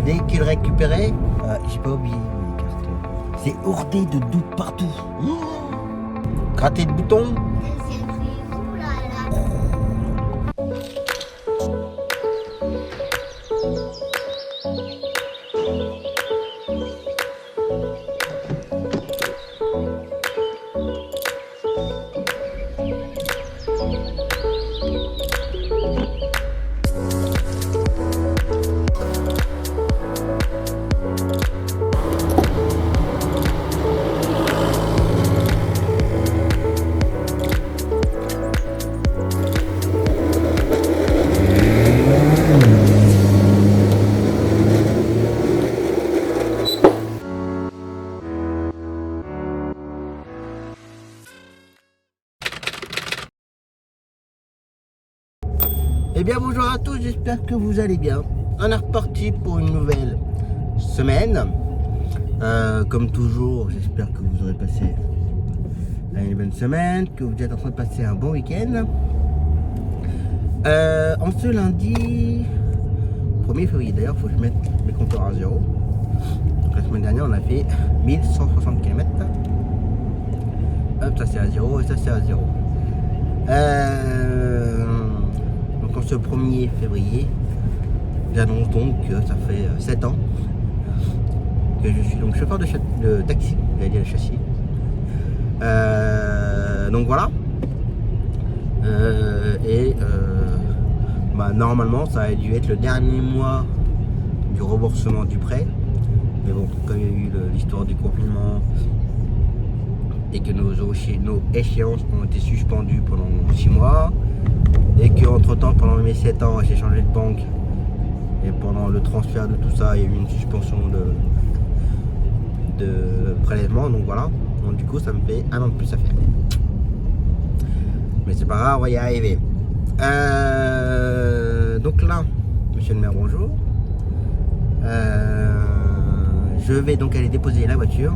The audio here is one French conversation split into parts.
dès qu'il récupérait, j'ai pas oublié mes cartes. C'est ourdé de doutes partout. Gratté de boutons. C'est pris où là? Eh bien bonjour à tous, j'espère que vous allez bien. On est reparti pour une nouvelle semaine. Comme toujours, j'espère que vous aurez passé une bonne semaine, que vous êtes en train de passer un bon week-end. En ce lundi 1er février, d'ailleurs, il faut que je mette mes compteurs à zéro. Donc, la semaine dernière, on a fait 1160 km. Hop, ça c'est à zéro et ça c'est à zéro. Donc en ce 1er février, j'annonce donc que ça fait 7 ans que je suis donc chauffeur de taxi, j'allais dire le châssis. Donc voilà. Normalement ça a dû être le dernier mois du remboursement du prêt. Mais bon, comme il y a eu l'histoire du confinement et que nos échéances ont été suspendues pendant 6 mois, et qu'entre temps, pendant mes 7 ans, j'ai changé de banque, et pendant le transfert de tout ça, il y a eu une suspension de prélèvement, donc voilà. Donc du coup, ça me fait un an de plus à faire. Mais c'est pas grave, on va y arriver. Donc là, monsieur le maire, bonjour. Je vais donc aller déposer la voiture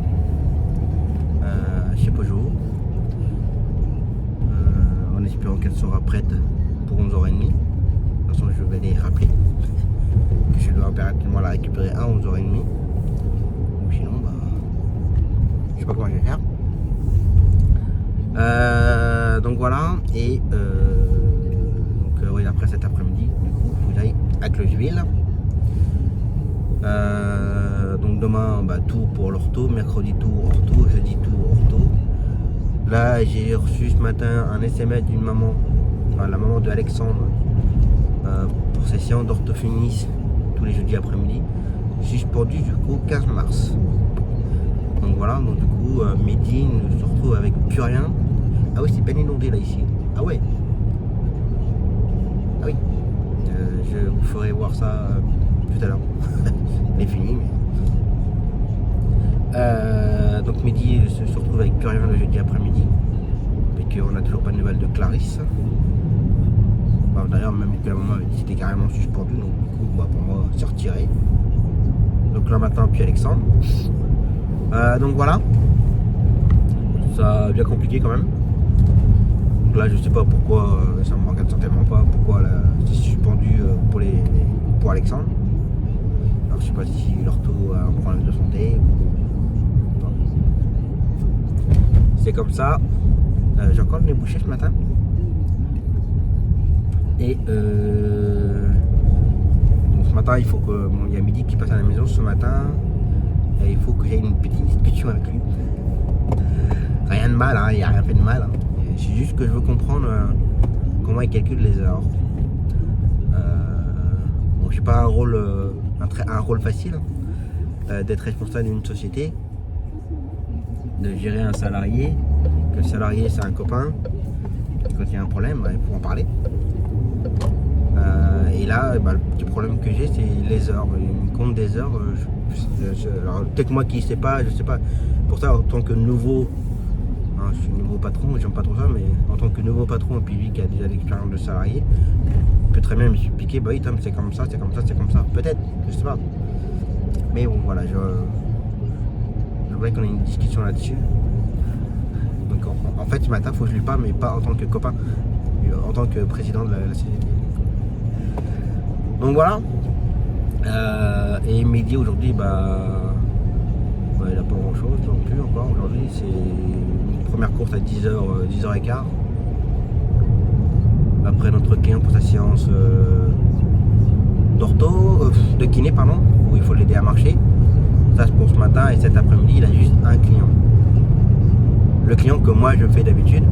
chez Peugeot, en espérant qu'elle sera prête pour 11h30. De toute façon, je vais les rappeler que je dois impérativement la récupérer à 11h30. Ou sinon, je sais pas comment je vais faire. Donc voilà, et oui, après cet après-midi, du coup, vous allez à Clocheville. Donc demain, tout pour l'ortho, mercredi tour ortho, jeudi tour ortho. Là, j'ai reçu ce matin un SMS d'une maman, la maman de Alexandre, pour ses séances d'orthophonie tous les jeudis après-midi, suspendu jusqu'au 15 mars. Donc voilà, donc du coup, midi, nous se retrouve avec plus rien. Ah oui, c'est peine inondé là ici. Ah ouais. Ah oui. Je vous ferai voir ça tout à l'heure. Elle est finie, mais... donc midi, je se retrouve avec plus rien le jeudi après-midi. Et qu'on n'a toujours pas de nouvelles de Clarisse. D'ailleurs, même que la maman avait dit que c'était carrément suspendu, donc du coup, pour moi, c'est retiré. Donc là matin, puis Alexandre. Donc voilà. Ça a bien compliqué quand même. Donc là, je sais pas pourquoi, ça me regarde certainement pas, pourquoi c'est suspendu pour Alexandre. Alors je sais pas si l'ortho a un problème de santé. C'est comme ça. J'ai encore le nez bouché ce matin. Et donc ce matin, il faut que... il y a Midi qui passe à la maison ce matin. Et il faut que j'aie une petite discussion avec lui. Rien de mal, il n'y a rien fait de mal. C'est juste que je veux comprendre comment il calcule les heures. Je n'ai pas un rôle facile d'être responsable d'une société, de gérer un salarié, que le salarié c'est un copain, et quand il y a un problème, il faut en parler. Et là, le petit problème que j'ai, c'est les heures. Il me compte des heures. Alors, peut-être moi qui ne sais pas, je sais pas. Pour ça, en tant que nouveau, je suis nouveau patron, j'aime pas trop ça, mais en tant que nouveau patron, et puis lui qui a déjà l'expérience de salarié, peut très bien m'expliquer, oui Tom, c'est comme ça, c'est comme ça, c'est comme ça. Peut-être, je sais pas. Mais bon, voilà, je voudrais qu'on ait une discussion là-dessus. Donc en fait, ce matin, il faut que je lui parle, mais pas en tant que copain, mais en tant que président de la société. Donc voilà. Et midi aujourd'hui, il n'a pas grand chose non plus encore aujourd'hui. C'est une première course à 10h, 10h15. Après notre client pour sa séance de kiné, pardon, où il faut l'aider à marcher. Ça c'est pour ce matin, et cet après-midi il a juste un client. Le client que moi je fais d'habitude,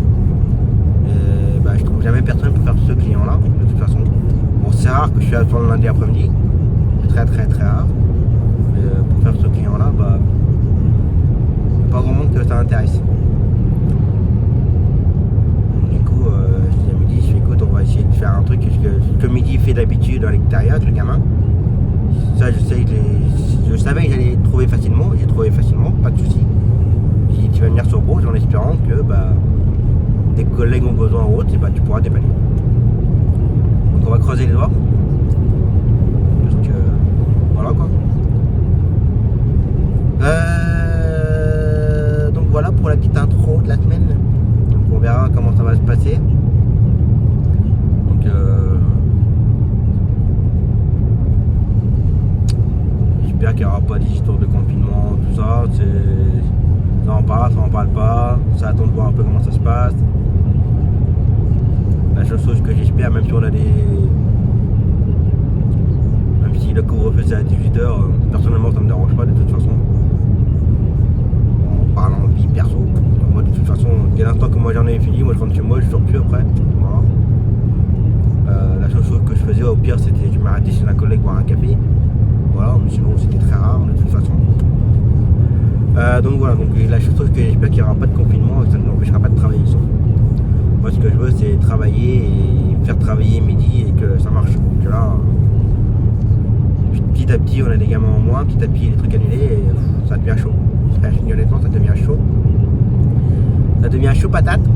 je trouve jamais personne pour faire ce client là, de toute façon. Bon, c'est rare que je suis à le lundi après-midi, c'est très très très rare. Mais pour faire ce client là, pas grand monde que ça intéresse. Du coup, je dis à Midi, je fais écoute, on va essayer de faire un truc que Midi fait d'habitude à l'extérieur avec le gamin. Ça, je savais que j'allais trouver facilement, j'ai trouvé facilement, pas de soucis. J'ai dit, tu vas venir sur Bourges en espérant que tes collègues ont besoin ou autre, et tu pourras dépanner. Donc on va creuser les doigts. Parce que voilà quoi. Donc voilà pour la petite intro de la semaine. Donc on verra comment ça va se passer. Donc j'espère qu'il n'y aura pas d'histoire de confinement, tout ça. Ça en parle, ça en parle pas. Ça attend de voir un peu comment ça se passe. La seule chose que j'espère, même si on a même si le couvre-feu c'est à 18h, personnellement ça me dérange pas de toute façon. En parlant de vie perso, moi de toute façon, dès l'instant que moi j'en ai fini, moi je rentre chez moi, je sors plus après. Voilà. La seule chose que je faisais au pire c'était je m'arrêtais chez un collègue boire un café. Voilà, mais sinon c'était très rare de toute façon. Donc voilà, donc la seule chose que j'espère qu'il n'y aura pas de confinement, ça ne m'empêchera pas de travailler ici. Moi ce que je veux c'est travailler et faire travailler Midi et que ça marche. Donc là, petit à petit on a des gamins en moins, petit à petit les trucs annulés et ça devient chaud. Honnêtement ça devient chaud. Ça devient chaud patate. Donc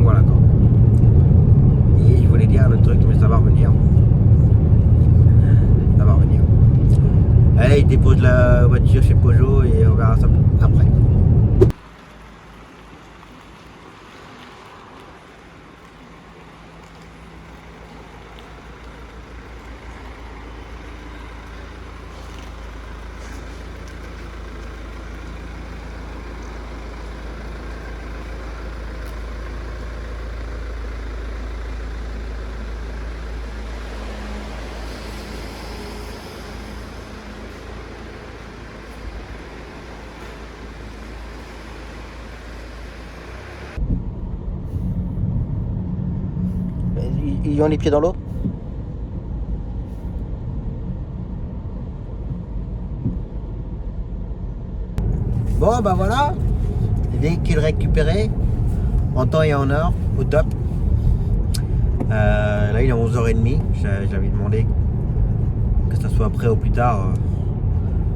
voilà quoi. Et je voulais dire un autre truc mais ça va revenir. Ça va revenir. Allez, il dépose la voiture chez Peugeot et on verra ça après. Ils ont les pieds dans l'eau. Bon voilà, les véhicules récupérés en temps et en heure, au top. Là il est 11h30, j'avais demandé que ça soit prêt au plus tard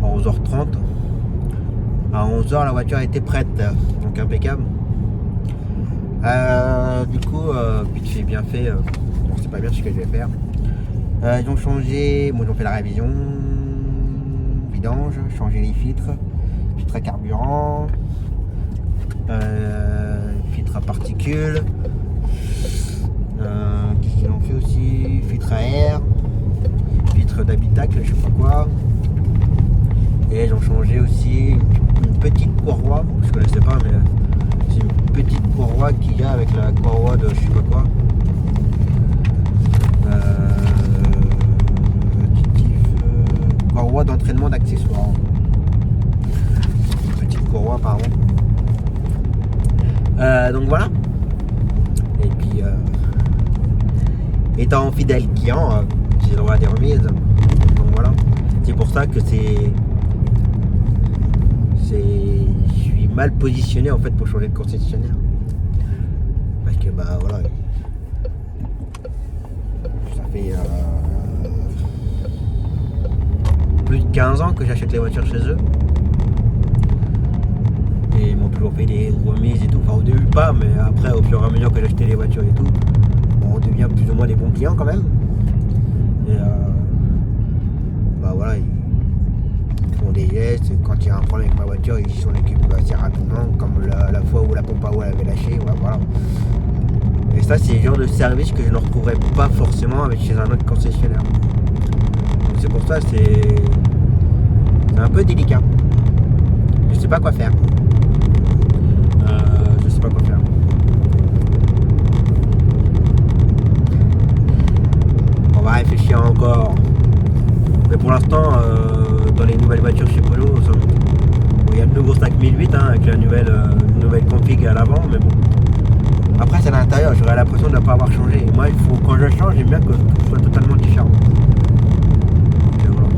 à 11h30. À 11h la voiture était prête, donc impeccable. Du coup, vite fait bien fait, bon c'est pas bien ce que je vais faire. Ils ont changé, ils ont fait la révision, vidange, changé les filtres à carburant, filtre à particules, qu'est-ce qu'ils ont fait aussi, filtre à air, filtre d'habitacle, je sais pas quoi. Et ils ont changé aussi une petite courroie, je connaissais pas mais c'est une petite courroie qu'il y a avec la courroie de je sais pas quoi. Courroie d'entraînement d'accessoires. Petite courroie pardon. Donc voilà. Et puis étant fidèle client, j'ai le droit à des remises. Donc voilà. C'est pour ça que je suis mal positionné en fait pour changer de concessionnaire. Parce que voilà. Ça fait plus de 15 ans que j'achète les voitures chez eux. Et ils m'ont toujours fait des remises et tout. Enfin au début pas, mais après au fur et à mesure que j'achetais les voitures et tout, on devient plus ou moins des bons clients quand même. Et voilà, ils font des gestes. Quand il y a un problème avec ma voiture, ils s'en occupent assez rapidement, comme la fois où la pompe à eau avait lâché. Voilà. Et ça c'est le genre de service que je ne retrouverais pas forcément chez un autre concessionnaire. ça, c'est un peu délicat. Je sais pas quoi faire. Je sais pas quoi faire. On va réfléchir encore. Mais pour l'instant, dans les nouvelles voitures chez Peugeot, il y a le nouveau 5008 avec la nouvelle config à l'avant, mais bon. Après, c'est à l'intérieur, j'aurais l'impression de ne pas avoir changé. Et moi, quand je change, j'aime bien que tout soit totalement différent. Donc, voilà.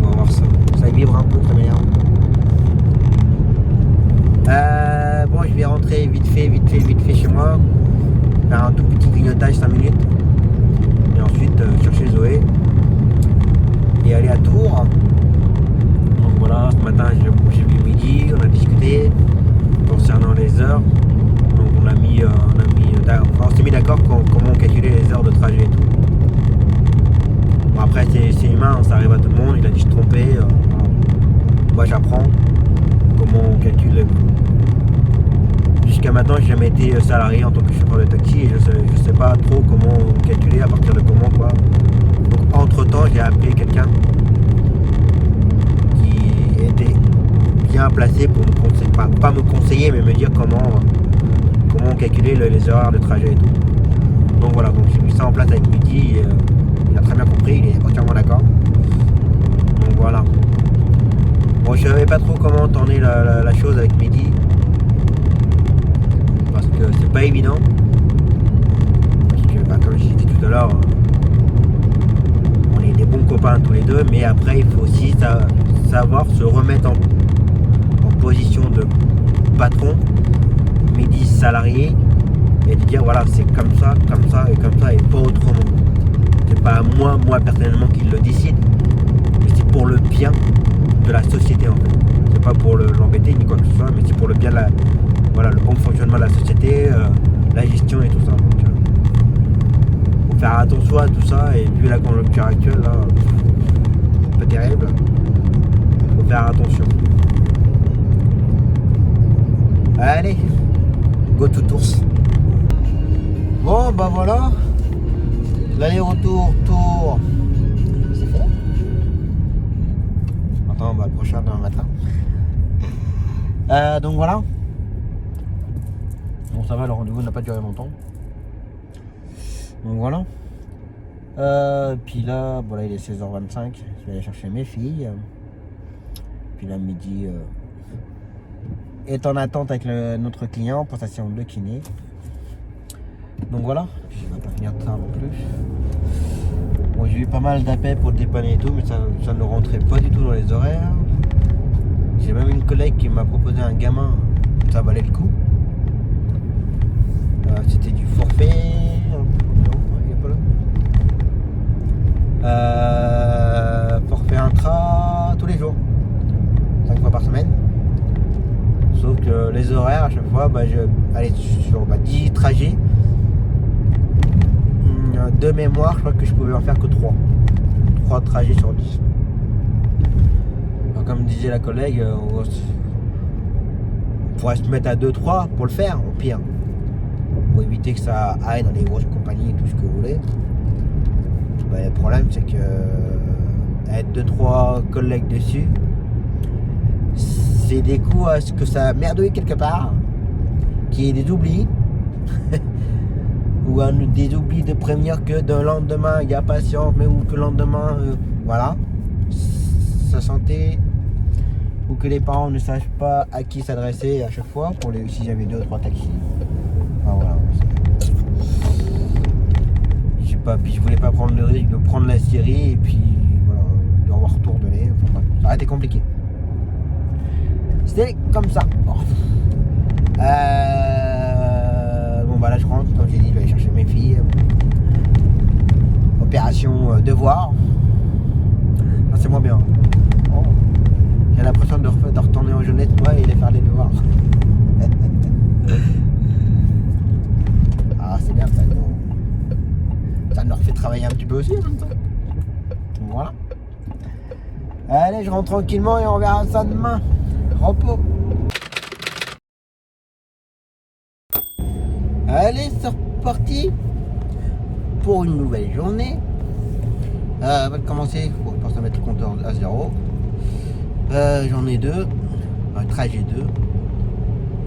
On va voir ça. Ça vibre un peu, très bien. Bon, je vais rentrer vite fait chez moi. Faire un tout petit grignotage 5 minutes. Et ensuite, chercher Zoé. Et aller à Tours. Donc voilà, ce matin, j'ai vu midi, on a discuté concernant les heures. Donc on s'est mis d'accord comment calculer les heures de trajet et tout. Bon, après c'est humain, ça arrive à tout le monde, il a dû se tromper. Moi j'apprends comment on calcule. Jusqu'à maintenant j'ai jamais été salarié en tant que chauffeur de taxi et je sais pas trop comment calculer, à partir de comment quoi. Donc entre temps j'ai appelé quelqu'un qui était bien placé pour me conseiller, pas me conseiller mais me dire comment calculer les horaires de trajet et tout. Donc voilà, donc j'ai mis ça en place avec Midi et il a très bien compris, il est entièrement d'accord. Donc voilà. Bon, je savais pas trop comment tourner la chose avec Midi parce que c'est pas évident. Parce que comme j'ai dit tout à l'heure, on est des bons copains tous les deux, mais après il faut aussi savoir se remettre en position de patron, Midi salarié, et de dire voilà c'est comme ça et pas autrement. C'est pas moi personnellement qui le décide, mais c'est pour le bien de la société en fait. C'est pas pour l'embêter ni quoi que ce soit, mais c'est pour le bien de le bon fonctionnement de la société, la gestion et tout ça. Donc, faut faire attention à tout ça, et vu la conjoncture actuelle là, un peu terrible, faut faire attention. Allez, go to Tours. Bon bah voilà, l'aller-retour Tours, c'est fait. Attends, bah le prochain demain matin. Donc voilà. Bon ça va, le rendez-vous n'a pas duré longtemps. Donc voilà. Puis là, voilà, il est 16h25, je vais aller chercher mes filles. Puis là midi est en attente avec notre client pour sa séance de kiné. Donc voilà, je ne vais pas finir tard non plus. Bon, j'ai eu pas mal d'appels pour le dépanner et tout, mais ça ne rentrait pas du tout dans les horaires. J'ai même une collègue qui m'a proposé un gamin, ça valait le coup. C'était du forfait. Forfait intra tous les jours, 5 fois par semaine. Sauf que les horaires à chaque fois, allez sur 10 trajets. De mémoire, je crois que je pouvais en faire que 3 trajets sur 10. Alors, comme disait la collègue, on pourrait se mettre à 2-3 pour le faire, au pire. Pour éviter que ça aille dans les grosses compagnies et tout ce que vous voulez. Le problème, c'est que être 2-3 collègues dessus, c'est des coups à ce que ça merdouille quelque part, qu'il y ait des oublis. Ou des oublis de prévenir que d'un lendemain il y a patience, mais ou que le lendemain voilà, sa santé, ou que les parents ne sachent pas à qui s'adresser à chaque fois pour si j'avais 2 ou 3 taxis. Enfin, voilà, je sais pas, puis je voulais pas prendre le risque de prendre la série et puis voilà, de revoir retourner. Enfin, ça aurait été compliqué. C'était comme ça. Bon. Bon bah là je rentre, comme j'ai dit, je vais aller chercher mes filles. Opération devoir. Non, c'est moins bien. Oh. J'ai l'impression de retourner en jeunesse moi et de faire les devoirs. Ah c'est bien, ça nous refait travailler un petit peu aussi en même temps. Donc, voilà. Allez, je rentre tranquillement et on verra ça demain. Repos. Allez, c'est reparti pour une nouvelle journée. Avant de commencer, il faut penser à mettre le compteur à 0. J'en ai 2, trajet 2.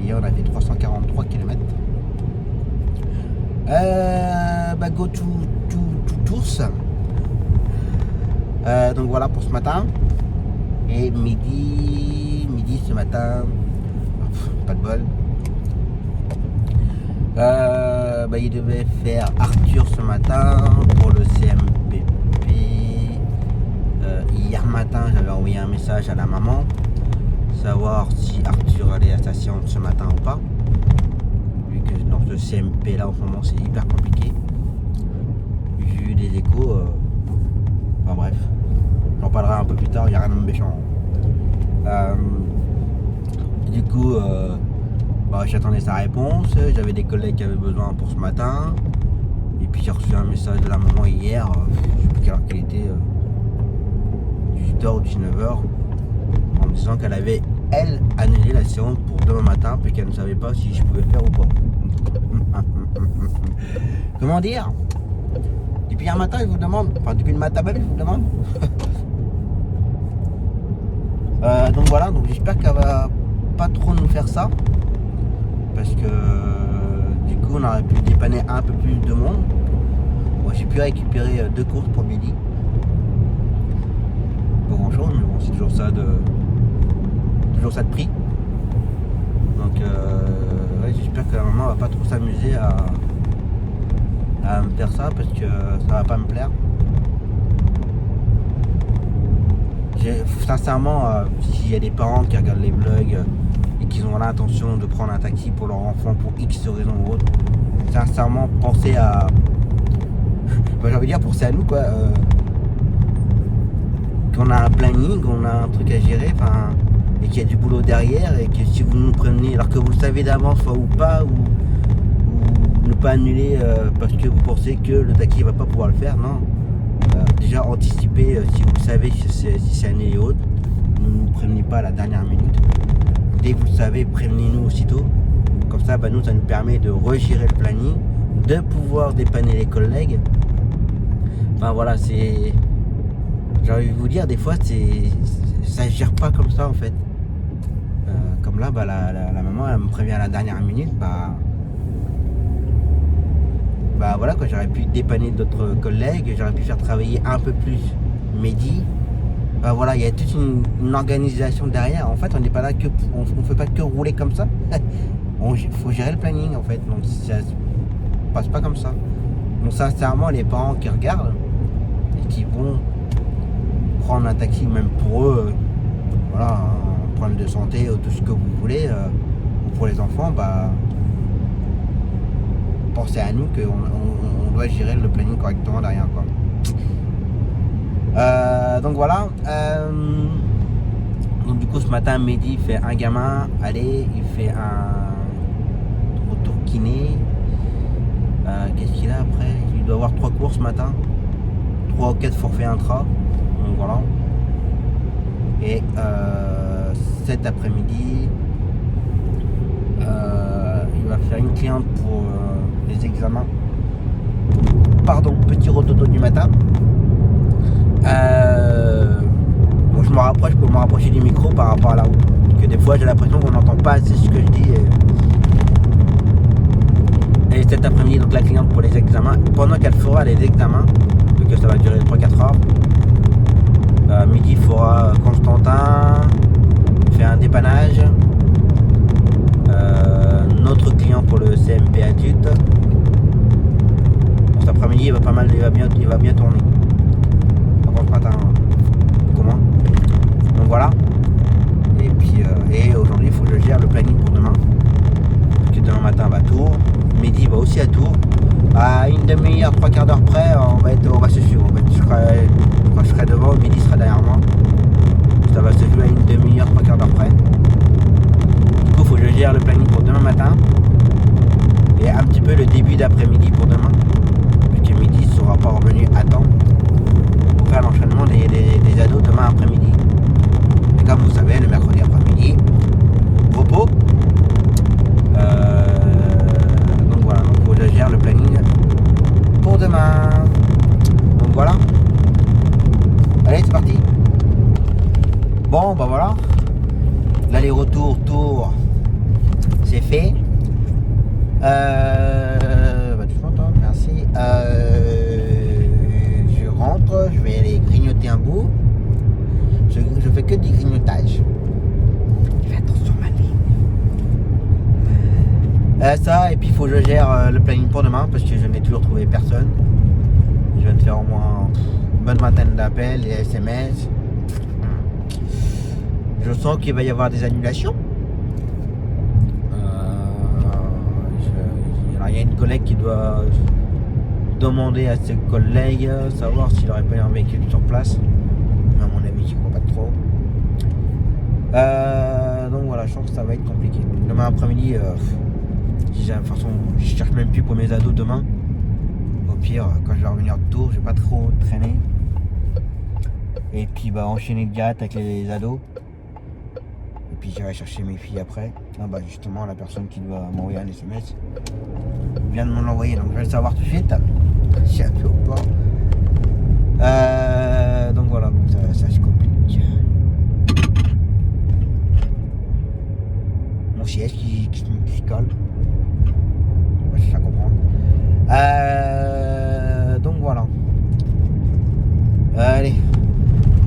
Hier on a fait 343 km. Go to Tours. Donc voilà pour ce matin. Et midi ce matin, pas de bol. Il devait faire Arthur ce matin pour le CMPP. Hier matin, j'avais envoyé un message à la maman, savoir si Arthur allait à la station ce matin ou pas. Vu que dans ce CMP là en ce moment c'est hyper compliqué. J'ai eu des échos. Enfin bref, j'en parlerai un peu plus tard, il n'y a rien de méchant. Du coup, j'attendais sa réponse. J'avais des collègues qui avaient besoin pour ce matin. Et puis j'ai reçu un message de la maman hier, je sais plus quelle heure qu'elle était, 18h ou 19h, en me disant qu'elle avait, elle, annulé la séance pour demain matin, puis qu'elle ne savait pas si je pouvais faire ou pas. Comment dire? Depuis hier matin, je vous demande, depuis le matin même, je vous demande. Donc voilà, donc j'espère qu'elle va pas trop nous faire ça, parce que du coup on aurait pu dépanner un peu plus de monde. Bon, j'ai pu récupérer 2 courses pour midi, pas grand chose, mais bon, c'est toujours ça de prix. Donc j'espère que la maman va pas trop s'amuser à me faire ça, parce que ça va pas me plaire. Sincèrement, s'il y a des parents qui regardent les vlogs et qui ont l'intention de prendre un taxi pour leur enfant pour X raison ou autre, sincèrement, pensez à... j'ai envie de dire, pensez à nous, quoi. Qu'on a un planning, qu'on a un truc à gérer, et qu'il y a du boulot derrière, et que si vous nous prenez, alors que vous le savez d'avance, soit ou pas, ou ne pas annuler parce que vous pensez que le taxi va pas pouvoir le faire, non. Déjà anticiper si vous savez si c'est année et autres. Ne nous prévenez pas à la dernière minute. Dès que vous le savez, prévenez-nous aussitôt. Comme ça, nous, ça nous permet de regérer le planning, de pouvoir dépanner les collègues. Enfin voilà, c'est... J'ai envie de vous dire, des fois, ça ne gère pas comme ça en fait. Comme là, la maman, elle me prévient à la dernière minute, voilà quoi, j'aurais pu dépanner d'autres collègues, j'aurais pu faire travailler un peu plus Mehdi. Voilà, il y a toute une organisation derrière. En fait, on n'est pas là on fait pas que rouler comme ça. Faut gérer le planning en fait. Donc ça se passe pas comme ça. Donc sincèrement, les parents qui regardent et qui vont prendre un taxi, même pour eux, voilà, un problème de santé ou tout ce que vous voulez, ou pour les enfants, pensez à nous qu'on doit gérer le planning correctement derrière, quoi. Donc voilà. Donc du coup ce matin Mehdi fait un gamin, allez, il fait un retour kiné. Qu'est-ce qu'il a après? Il doit avoir 3 courses ce matin, 3 ou 4 forfaits intra. Donc voilà. Et cet après-midi il va faire une cliente pour les examens. Pardon, petit rototo du matin. Bon, je peux me rapprocher du micro par rapport à la route. Parce que des fois j'ai l'impression qu'on n'entend pas assez ce que je dis. Et cet après-midi, donc la cliente pour les examens, pendant qu'elle fera les examens, vu que ça va durer 3-4 heures, midi il fera Constantin, fait un dépannage. Notre client pour le CMP adulte. Cet après-midi il va bien tourner. Par contre ce matin, comment? Donc voilà. Et puis aujourd'hui il faut que je gère le planning pour demain. Parce que demain matin on va à Tours. Mehdi va aussi à Tours. À une demi-heure, 3/4 d'heure près, on va se suivre. Je serai Bon, bah voilà. L'aller-retour, c'est fait. Bah, tu m'entends, merci. Je rentre, je vais aller grignoter un bout. Je fais que du grignotage. Fais attention, ma ligne. Ça, et puis il faut que je gère le planning pour demain parce que je n'ai toujours trouvé personne. Je viens de faire au moins une bonne vingtaine d'appels et SMS. Je sens qu'il va y avoir des annulations. Il y a une collègue qui doit demander à ses collègues savoir s'il n'aurait pas eu un véhicule sur place. Mais à mon avis, j'y crois pas trop. Donc voilà, je sens que ça va être compliqué. Demain après-midi, de toute façon, je cherche même plus pour mes ados demain. Au pire, quand je vais revenir de Tours, je vais pas trop traîner. Et puis bah enchaîner direct avec les ados. Et puis j'irai chercher mes filles après. Ah bah justement, la personne qui doit m'envoyer un SMS vient de me l'envoyer, donc je vais le savoir tout de suite. Si elle fait ou pas. Donc voilà, donc ça se complique. Mon siège qui colle. Ouais, c'est ça comprendre. Donc voilà. Allez,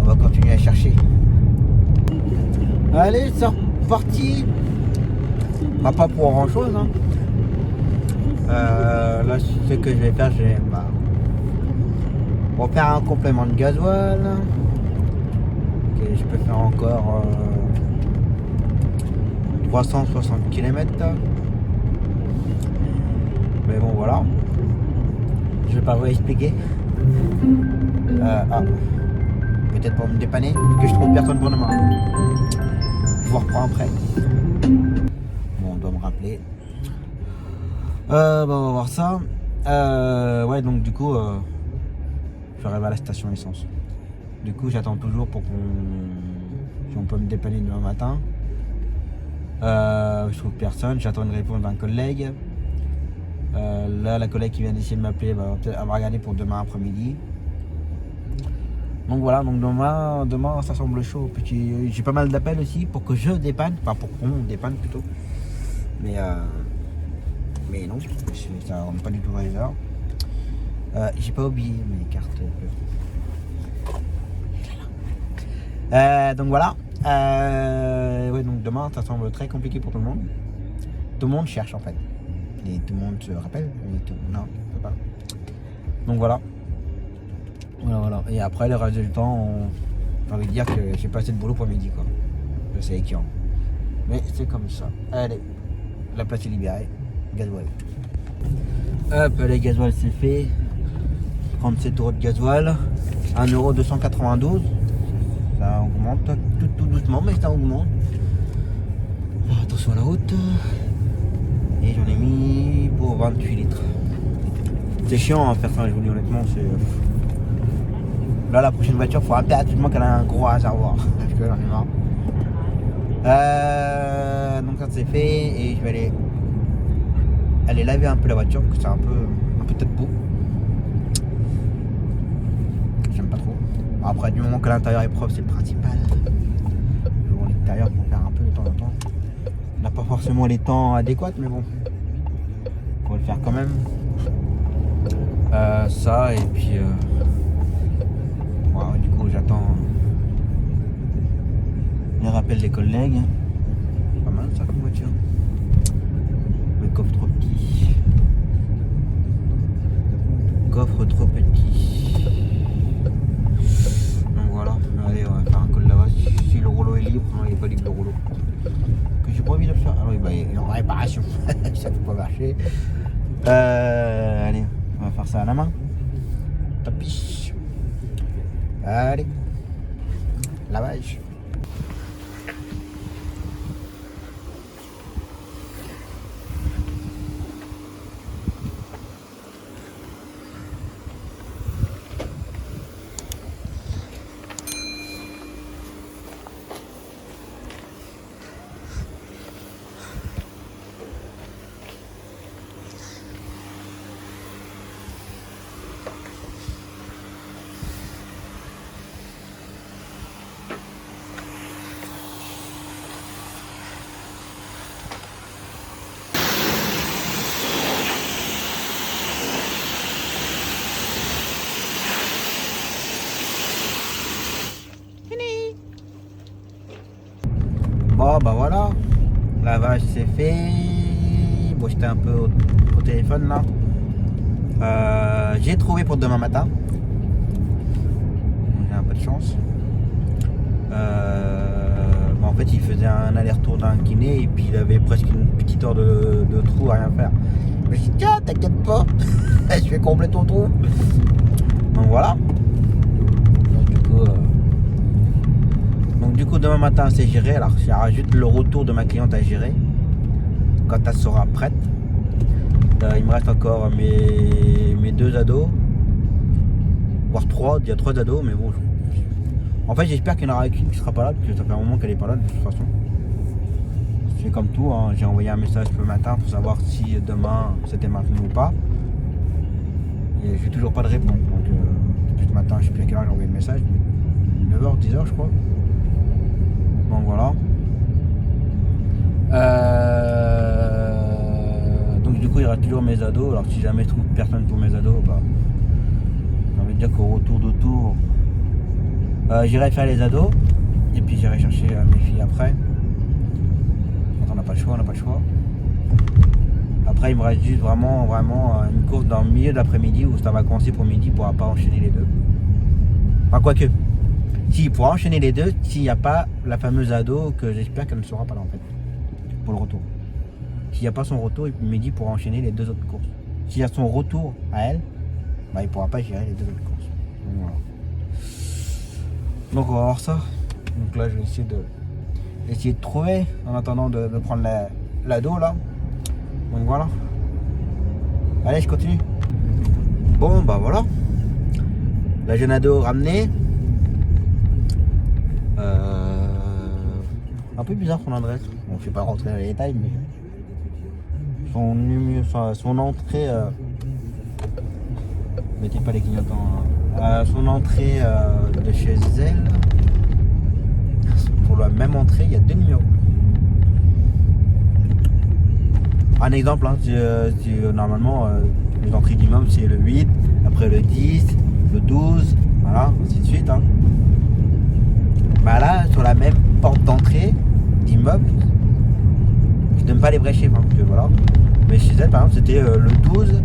on va continuer à chercher. Allez, c'est reparti. Bah, pas pour grand chose. Hein. Là, ce que je vais faire, je vais refaire un complément de gasoil. Ok, je peux faire encore 360 km. Mais bon, voilà. Je vais pas vous expliquer. Peut-être pour me dépanner, vu que je trouve personne pour demain. Je vous reprends après. Bon, on doit me rappeler. On va voir ça. Ouais, donc du coup, j'arrive à la station essence. Du coup, j'attends toujours pour si on peut me dépanner demain matin. Je trouve personne. J'attends une réponse d'un collègue. Là, la collègue qui vient d'essayer de m'appeler va regarder pour demain après-midi. Donc voilà, donc demain ça semble chaud. Puis j'ai pas mal d'appels aussi pour que je dépanne, enfin pour qu'on dépanne plutôt. Mais non, ça rentre pas du tout dans les heures. J'ai pas oublié mes cartes. Donc voilà. Ouais, donc demain ça semble très compliqué pour tout le monde. Tout le monde cherche en fait. Et tout le monde se rappelle. Non, je sais pas. Donc voilà. Voilà. Et après, le reste du temps, j'ai envie de dire que j'ai pas assez de boulot pour midi, quoi. C'est écœurant. Mais c'est comme ça. Allez, la place est libérée. Gasoil. Hop, les gasoil c'est fait. 37 € de gasoil. 1,292 €. Ça augmente tout doucement, mais ça augmente. Attention à la route. Et j'en ai mis pour 28 litres. C'est chiant à faire ça, je vous dis honnêtement, c'est... Là, la prochaine voiture, il faut impérativement qu'elle ait un gros réservoir. Parce que j'en ai marre. Donc ça c'est fait et je vais aller laver un peu la voiture parce que c'est un peu peut-être beau. J'aime pas trop. Après, du moment que l'intérieur est propre, c'est le principal. Je vois l'extérieur pour faire un peu de temps en temps. On n'a pas forcément les temps adéquats, mais bon, on va le faire quand même. Ça et puis voilà, du coup j'attends les rappels des collègues. Pas mal ça comme voiture. Le coffre trop petit. Coffre trop petit. Donc voilà, allez on va faire un col là-bas. Si le rouleau est libre, non il n'est pas libre le rouleau. Que j'ai pas envie de le faire. Alors il est en réparation. Ça peut pas marcher. Allez, on va faire ça à la main. Tapis. Allez. Lavage. Bon bah voilà, lavage c'est fait. Bon, j'étais un peu au téléphone là. J'ai trouvé pour demain matin. J'ai un peu de chance. Bon, en fait, il faisait un aller-retour d'un kiné et puis il avait presque une petite heure de trou à rien faire. Je me suis dit, tiens, t'inquiète pas, je vais combler ton trou. Donc voilà. Donc du coup, demain matin, c'est géré. Alors, il y aura juste le retour de ma cliente à gérer quand elle sera prête. Il me reste encore mes 2 ados, voire 3. Il y a 3 ados, mais bon. En fait, j'espère qu'il n'y en aura qu'une qui sera pas là, parce que ça fait un moment qu'elle est pas là de toute façon. C'est comme tout, hein. J'ai envoyé un message ce matin pour savoir si demain c'était maintenu ou pas. Et j'ai toujours pas de réponse. Donc depuis ce matin, je sais plus à quelle heure j'ai envoyé le message, mais 9h, 10h je crois. Donc voilà. Donc du coup il y aura toujours mes ados. Alors si jamais je trouve personne pour mes ados, bah, j'ai envie de dire qu'au retour de tour, j'irai faire les ados. Et puis j'irai chercher mes filles après. On n'a pas le choix, Après il me reste juste vraiment une course dans le milieu d'après-midi où ça va commencer pour midi, il pourra pas enchaîner les deux. Enfin quoique. Si, il pourra enchaîner les deux s'il n'y a pas la fameuse ado que j'espère qu'elle ne sera pas là en fait. Pour le retour. S'il n'y a pas son retour, midi pourra enchaîner les 2 autres courses. S'il y a son retour à elle, bah, il ne pourra pas gérer les 2 autres courses. Donc, voilà. Donc on va voir ça. Donc là je vais essayer de trouver en attendant de prendre l'ado là. Donc voilà. Allez, je continue. Bon bah voilà. La jeune ado ramenée. Un peu bizarre son adresse. Bon, je vais pas rentrer dans les détails, mais son entrée. Mettez pas les clignotants. Son entrée de chez elle. Pour la même entrée, il y a 2 numéros. Un exemple, hein, normalement les entrées d'immeuble c'est le 8, après le 10, le 12, voilà, ainsi de suite. Hein. Bah là, sur la même porte d'entrée d'immeuble, je donne pas les vrais chiffres, hein, que voilà. Mais chez elle, par exemple, c'était le 12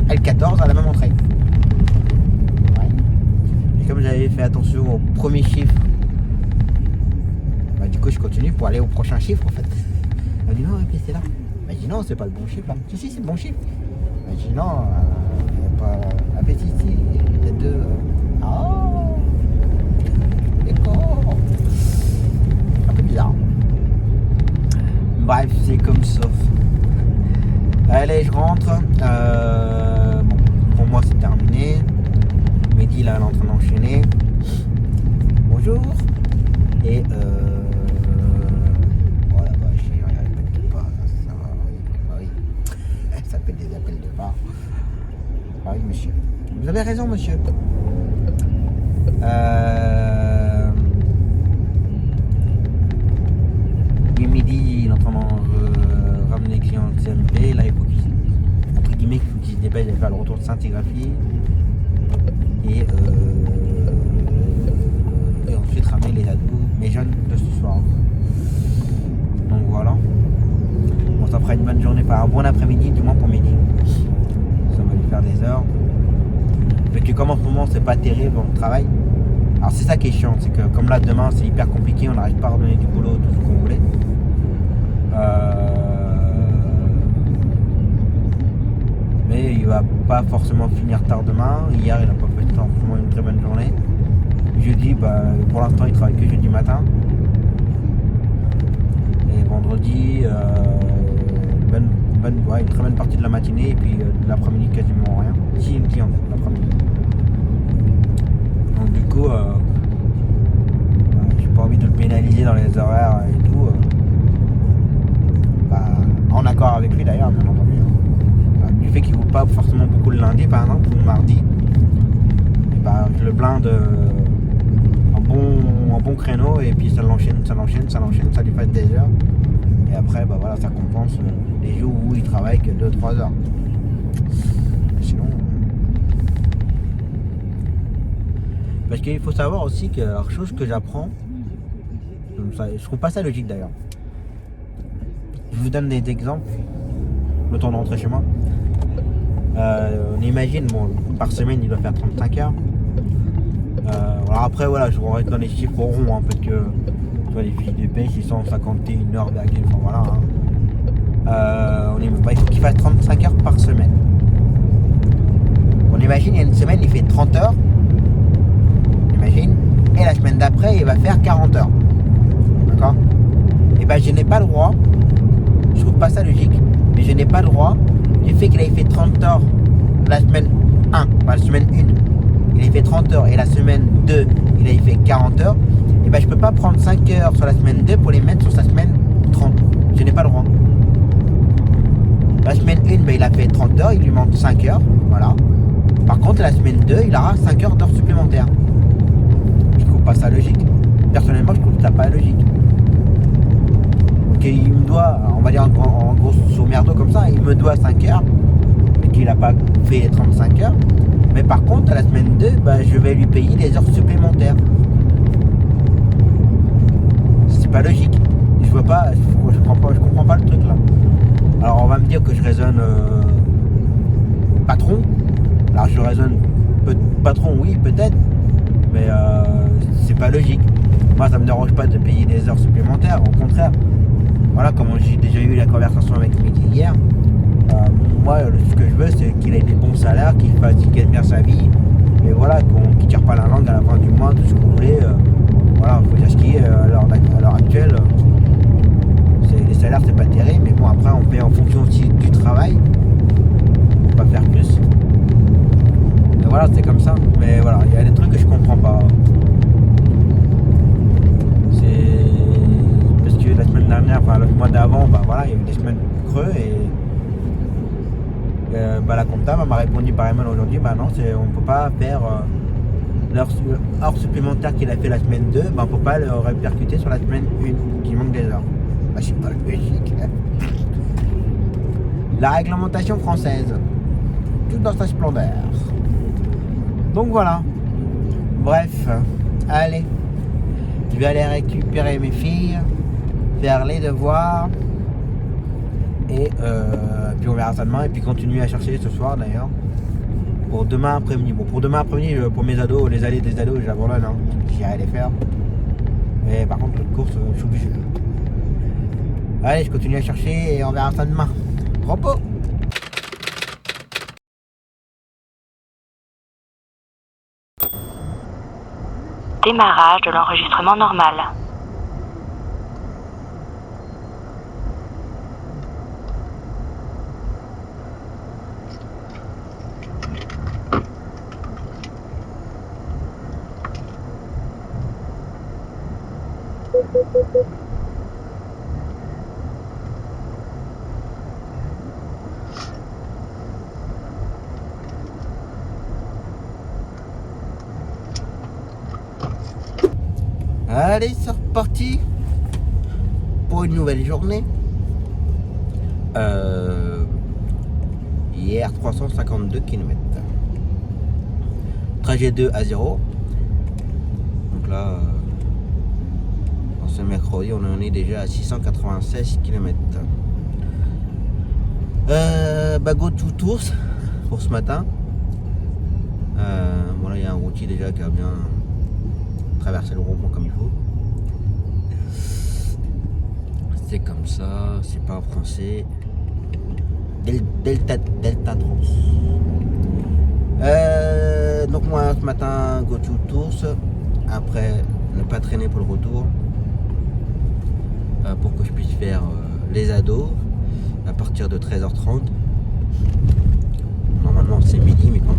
et le 14 à la même entrée. Ouais. Et comme j'avais fait attention au premier chiffre, bah, du coup, je continue pour aller au prochain chiffre en fait. Elle m'a dit non, c'est là. Elle m'a dit non, c'est pas le bon chiffre là. Si, c'est le bon chiffre. Elle m'a dit non, il n'y a pas. Ah, petit, si, il y a 2. Oh, d'accord. Un peu bizarre. Bref, c'est comme ça. Allez, je rentre. Bon, pour moi, c'est terminé. Mehdi, là, elle est en train d'enchaîner. Bonjour. Et voilà, bah, je répète pas. Ça va, oui. Ça fait des appels de part. Ah oui, monsieur. Vous avez raison, monsieur. Midi, il est en train de ramener les clients de CMP. Là, il faut qu'il se dépêche de faire le retour de scintigraphie. Et ensuite ramener les ados, mes jeunes de ce soir. Donc voilà. Bon, ça fera une bonne journée, pas un bon après-midi, du moins pour midi. Ça va lui faire des heures. Mais que comme en ce moment c'est pas terrible dans le travail. Alors c'est ça qui est chiant, c'est que comme là demain c'est hyper compliqué, on n'arrive pas à redonner du boulot, tout ce qu'on voulait. Mais il va pas forcément finir tard demain. Hier il n'a pas fait forcément une très bonne journée. Jeudi, bah, pour l'instant il travaille que jeudi matin. Et vendredi, une très bonne partie de la matinée et puis l'après-midi quasiment rien. Si une cliente l'après-midi. Donc du coup, j'ai pas envie de le pénaliser dans les horaires et tout. En accord avec lui d'ailleurs, bien entendu. Du fait qu'il ne vaut pas forcément beaucoup le lundi par exemple, ou le mardi, et bah, je le blinde en bon créneau et puis ça l'enchaîne, ça lui fait des heures. Et après, bah voilà, ça compense les jours où il travaille que 2-3 heures. Sinon. Parce qu'il faut savoir aussi que, alors, chose que j'apprends, Je trouve pas ça logique d'ailleurs. Je vous donne des exemples. Le temps de rentrer chez moi. On imagine, bon, par semaine il doit faire 35 heures. Voilà, après voilà, je rentre dans les chiffres ronds, hein, parce que tu vois, les fiches de paie, 651 heures, enfin voilà. Hein. Il faut qu'il fasse 35 heures par semaine. On imagine, il y a une semaine, il fait 30 heures. On imagine. Et la semaine d'après, il va faire 40 heures. D'accord? Et ben, je n'ai pas le droit. Je trouve pas ça logique. Mais je n'ai pas le droit du fait qu'il ait fait 30 heures la semaine 1, la semaine 1. Il a fait 30 heures et la semaine 2, il a fait 40 heures. Et ben, je peux pas prendre 5 heures sur la semaine 2 pour les mettre sur sa semaine 30. Je n'ai pas le droit. La semaine 1, ben, il a fait 30 heures, il lui manque 5 heures. Voilà. Par contre, la semaine 2, il aura 5 heures d'heures supplémentaires. Je trouve pas ça logique. Personnellement, je trouve ça pas logique. Donc, il me doit, on va dire en gros sur merdo comme ça, il me doit 5 heures et qu'il n'a pas fait les 35 heures. Mais par contre, à la semaine 2, ben, je vais lui payer les heures supplémentaires. C'est pas logique. Je vois pas, je comprends pas le truc là. Alors on va me dire que je raisonne patron. Alors je raisonne patron, oui peut-être, mais c'est pas logique. Moi ça me dérange pas de payer des heures supplémentaires, au contraire. Voilà, comme j'ai déjà eu la conversation avec Mehdi hier, moi ce que je veux c'est qu'il ait des bons salaires, qu'il gagne bien sa vie, et voilà, qu'il tire pas la langue à la fin du mois, tout ce qu'on voulait. Voilà, faut dire ce qui est à l'heure actuelle. Les salaires c'est pas terrible, mais bon après on paye en fonction aussi du travail. On va pas faire plus. Et voilà, c'est comme ça. Mais voilà, il y a des trucs que je comprends pas. C'est parce que la semaine dernière, enfin le mois d'avant, bah voilà, il y a eu des semaines creux et bah, la comptable m'a répondu par email aujourd'hui, bah non, on peut pas faire l'heure supplémentaire qu'il a fait la semaine 2, bah on peut pas le répercuter sur la semaine 1 qui manque des heures. Bah, c'est pas logique. La réglementation française, tout dans sa splendeur. Donc voilà. Bref, allez. Je vais aller récupérer mes filles, faire les devoirs. Et puis on verra ça demain. Et puis continuer à chercher ce soir d'ailleurs. Pour demain après-midi. Bon, pour demain après-midi, pour mes ados, les allées des ados, j'abandonne. Hein. J'irai les faire. Mais par contre, l'autre course, je suis obligé. Allez, je continue à chercher et on verra ça demain. Repos. Démarrage de l'enregistrement normal. Allez, c'est reparti pour une nouvelle journée. Hier, 352 km. Trajet 2 à 0. Donc là, ce mercredi, on en est déjà à 696 km. Bah, go to Tours pour ce matin. Bon, là, il y a un routier déjà qui a bien traverser le rond-point comme il faut. C'est comme ça, c'est pas en français. Delta Trans. Donc moi ce matin go to Tours. Après ne pas traîner pour le retour. Pour que je puisse faire les ados à partir de 13h30. Normalement c'est midi, mais bon,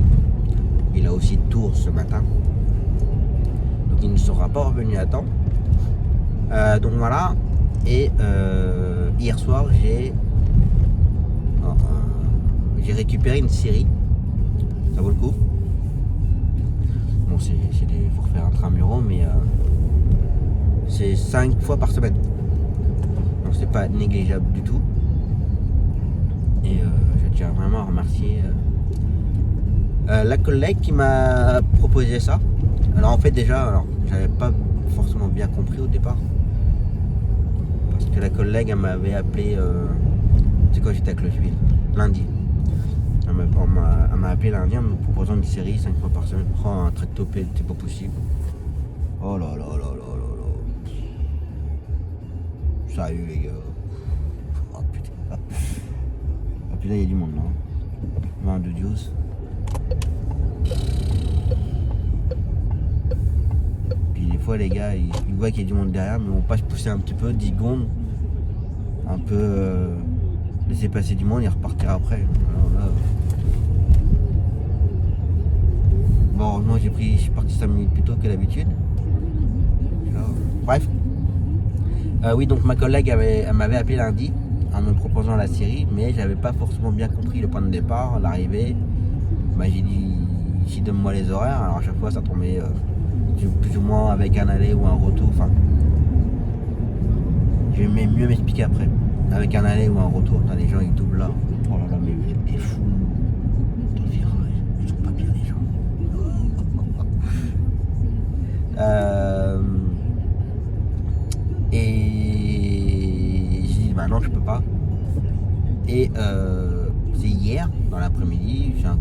il a aussi Tours ce matin. Il ne sera pas revenu à temps. Donc voilà. Et hier soir j'ai récupéré une série. Ça vaut le coup. Bon, faut refaire un tramuro, mais c'est 5 fois par semaine. Donc c'est pas négligeable du tout. Et je tiens vraiment à remercier la collègue qui m'a proposé ça. Alors en fait déjà, j'avais pas forcément bien compris au départ. que la collègue elle m'avait appelé, c'est quand j'étais à Clocheville, lundi. Elle m'a appelé lundi en me proposant une série 5 fois par semaine. Oh, un tractopelle, c'est pas possible. Oh là là là là là là. Sérieux les gars. Oh putain. Ah putain, il y a du monde là. 22 Dios. Puis des fois les gars, ils voient qu'il y a du monde derrière, mais ils vont pas se pousser un petit peu, 10 secondes. Un peu laisser passer du monde et repartir après. Alors là, bon, heureusement je suis parti 5 minutes plus tôt que d'habitude. Bref. Oui, donc ma collègue elle m'avait appelé lundi en me proposant la série, mais j'avais pas forcément bien compris le point de départ, l'arrivée. Bah, j'ai dit, ici donne-moi les horaires. Alors à chaque fois ça tombait plus ou moins avec un aller ou un retour. Enfin, je vais mieux m'expliquer après. Avec un aller ou un retour. Putain, les gens ils doublent là. Oh là là, mais vous êtes des fous. Ils sont pas bien les gens. Et j'ai dit bah non je peux pas. Et c'est hier dans l'après-midi, j'ai un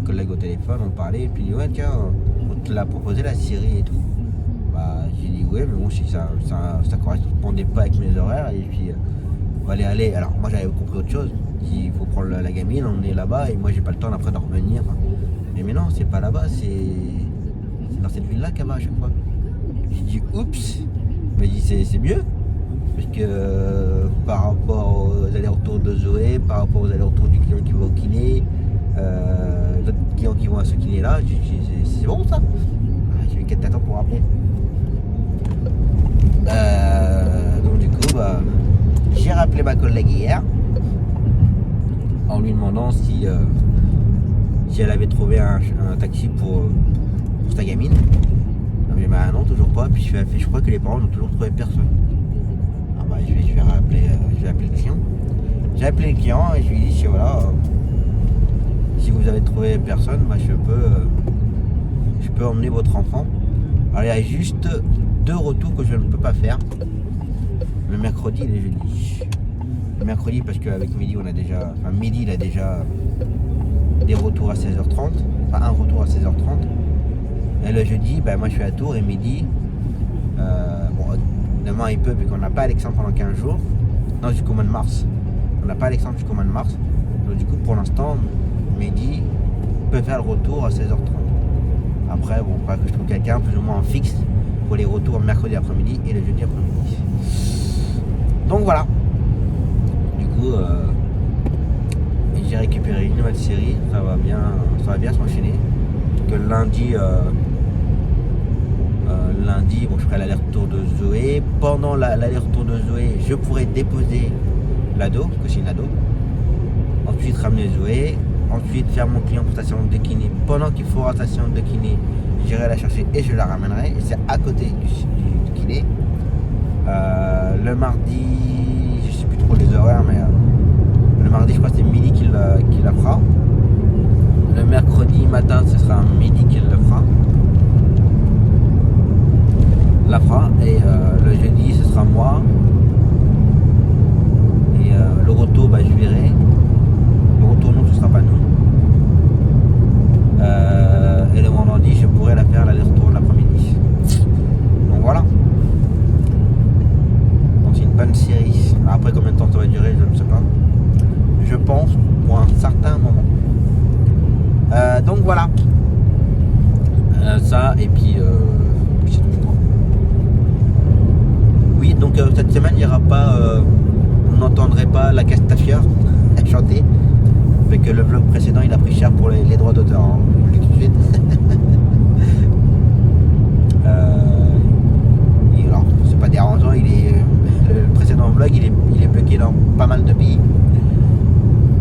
collègue au téléphone, on parlait et puis il dit ouais tiens on te l'a proposé la série et tout. Bah j'ai dit ouais mais bon si ça correspondait pas avec mes horaires et puis on va aller. Alors moi j'avais compris autre chose. Il faut prendre la gamine, on est là-bas et moi j'ai pas le temps après de revenir. Mais non c'est pas là-bas, c'est dans cette ville là qu'elle va à chaque fois. J'ai dit oups. Il m'a dit c'est mieux. Parce que par rapport aux allers-retours de Zoé, par rapport aux allers-retours du client qui va au kiné, d'autres clients qui vont à ce kiné là, c'est bon ça. J'ai eu 4 temps pour rappeler. Donc du coup j'ai rappelé ma collègue hier en lui demandant si elle avait trouvé un taxi pour sa gamine. Mais bah non toujours pas, puis je crois que les parents n'ont toujours trouvé personne. Je vais appeler le client. J'ai appelé le client et je lui ai dit si voilà, si vous avez trouvé personne, bah, je peux emmener votre enfant. Alors il y a juste 2 retours que je ne peux pas faire. Le mercredi et le jeudi. Le mercredi parce qu'avec Mehdi Mehdi il a déjà des retours à 16h30, enfin un retour à 16h30. Et le jeudi, bah, moi je suis à Tours et Mehdi, demain il peut vu qu'on n'a pas Alexandre pendant 15 jours. Non, jusqu'au mois de mars. On n'a pas Alexandre jusqu'au mois de mars. Donc du coup pour l'instant, Mehdi peut faire le retour à 16h30. Après, bon, il faudra que je trouve quelqu'un plus ou moins en fixe pour les retours mercredi après-midi et le jeudi après-midi. Donc voilà. Du coup, j'ai récupéré une nouvelle série. Ça va bien s'enchaîner. Que lundi, bon, je ferai l'aller-retour de Zoé. Pendant l'aller-retour de Zoé, je pourrai déposer l'ado, parce que c'est une ado. Ensuite, ramener Zoé. Ensuite, faire mon client pour sa séance de kiné. Pendant qu'il fera sa séance de kiné, j'irai la chercher et je la ramènerai. Et c'est à côté du kiné. Le mardi, je sais plus trop les horaires, mais le mardi, je crois que c'est Mehdi qui la fera. Le mercredi matin, ce sera Mehdi qui le fera. Et le jeudi ce sera moi et le retour je verrai. Le retour non, ce sera pas nous et le vendredi je pourrai la faire l'aller-retour l'après-midi. Donc voilà, donc c'est une bonne série. Après combien de temps ça va durer je ne sais pas, je pense pour un certain moment. Donc voilà, ça et puis c'est tout je crois. Oui, donc cette semaine, il n'y aura pas, vous n'entendrez pas la Castafiore chanter, avec le vlog précédent, il a pris cher pour les droits d'auteur, hein, je vous le dis tout de suite. Et alors, c'est pas dérangeant, le précédent vlog, il est bloqué dans pas mal de pays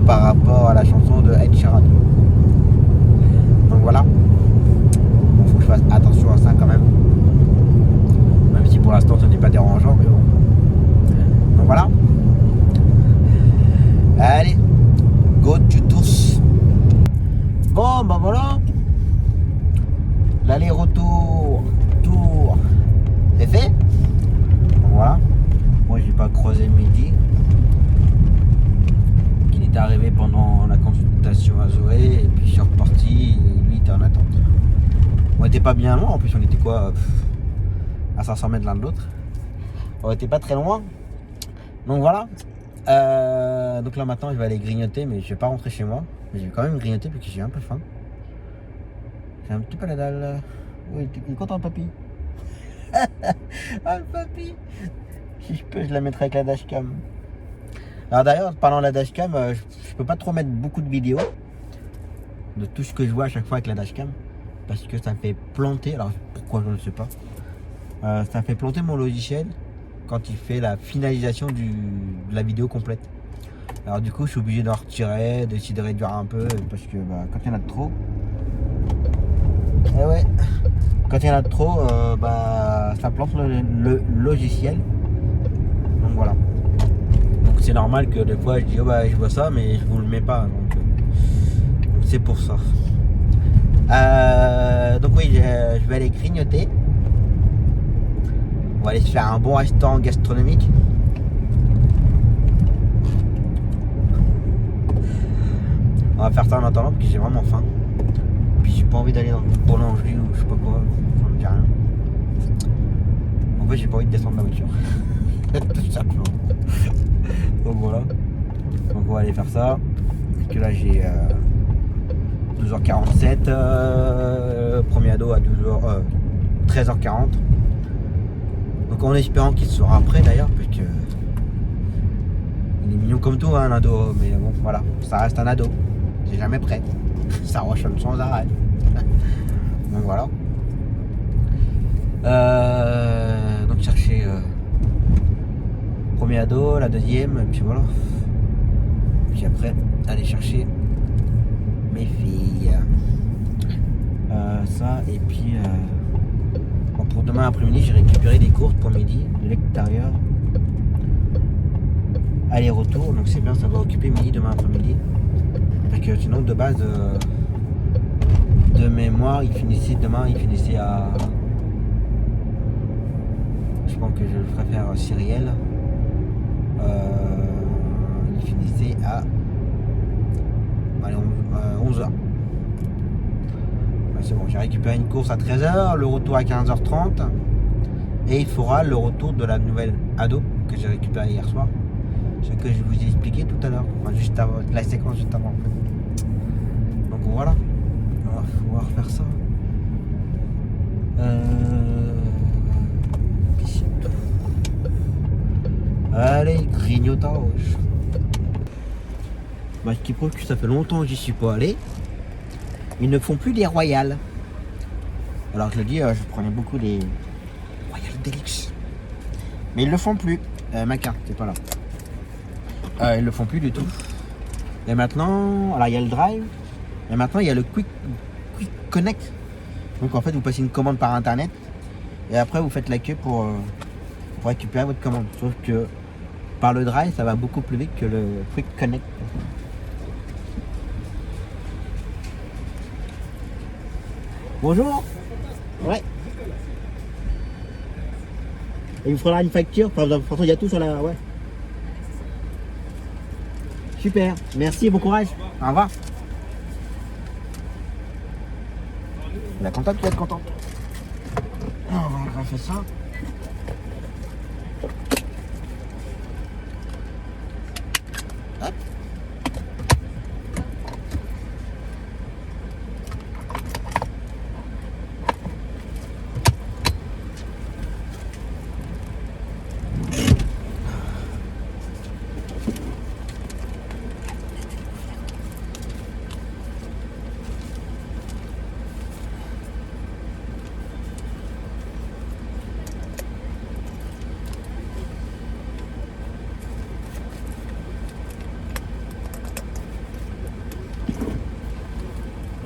par rapport à la chanson de Ed Sheeran. Donc voilà, bon, faut que je fasse attention à ça quand même. Même si pour l'instant ce n'est pas dérangeant, mais bon. Donc voilà. Allez, go to tous. Bon, ben voilà. L'aller-retour, tour, c'est fait. Donc voilà. Moi j'ai pas croisé pas bien loin, en plus on était quoi à 500 mètres l'un de l'autre. On était pas très loin. Donc voilà. Donc là maintenant je vais aller grignoter, mais je vais pas rentrer chez moi. Mais je vais quand même grignoter parce que j'ai un peu faim. J'ai un petit peu la dalle. Oui, il est content papy. Ah le papy. Si je peux, je la mettrai avec la dashcam. Alors d'ailleurs, parlant de la dashcam, je peux pas trop mettre beaucoup de vidéos de tout ce que je vois à chaque fois avec la dashcam. Parce que ça fait planter, alors pourquoi je ne sais pas. Ça fait planter mon logiciel quand il fait la finalisation de la vidéo complète. Alors du coup je suis obligé d'en retirer, d'essayer de réduire un peu parce que quand il y en a de trop, quand il y en a de trop, ça plante le logiciel. Donc voilà. Donc c'est normal que des fois je dis je vois ça mais je vous le mets pas. Donc c'est pour ça. Donc oui, je vais aller grignoter. On va aller se faire un bon restaurant gastronomique. On va faire ça en attendant parce que j'ai vraiment faim. Puis j'ai pas envie d'aller dans une boulangerie ou je sais pas quoi. Ça me dit rien. En fait, j'ai pas envie de descendre de la voiture. Tout simplement. Donc voilà. Donc on va aller faire ça. Parce que là j'ai 12h47. Premier ado à 13h40. Donc en espérant qu'il sera prêt d'ailleurs, parce que il est mignon comme tout un ado, mais bon voilà, ça reste un ado, c'est jamais prêt, ça rechonne sans arrêt. Donc voilà. Donc chercher premier ado, la deuxième, et puis voilà. Puis après aller chercher mes filles. Ça et puis pour demain après-midi, j'ai récupéré des courses pour midi de l'extérieur. Aller-retour, donc c'est bien, ça va occuper midi demain après-midi. Parce que sinon, de base, de mémoire, demain, il finissait à. Je pense que je préfère Cyrielle. Il finissait à. Allez, 11h. C'est bon, j'ai récupéré une course à 13h, le retour à 15h30 et il fera le retour de la nouvelle ado que j'ai récupérée hier soir, ce que je vous ai expliqué tout à l'heure, enfin, juste avant, la séquence juste avant. Donc voilà, on va pouvoir faire ça. Allez, grignotage. Ce qui prouve que ça fait longtemps que j'y suis pas allé. Ils ne font plus les royales. Alors je le dis, je prenais beaucoup les Royal Deluxe. Mais ils le font plus. Ma carte, c'est pas là. Ils le font plus du tout. Et maintenant, alors il y a le drive. Et maintenant il y a le quick connect. Donc en fait vous passez une commande par internet. Et après vous faites la queue pour récupérer votre commande. Sauf que par le drive ça va beaucoup plus vite que le quick connect. Bonjour. Ouais. Et il vous faudra une facture. Enfin, il y a tout sur la. Ouais. Super. Merci, bon courage. Au revoir. La contente, tu vas être contente. Alors, on va faire ça. Hop.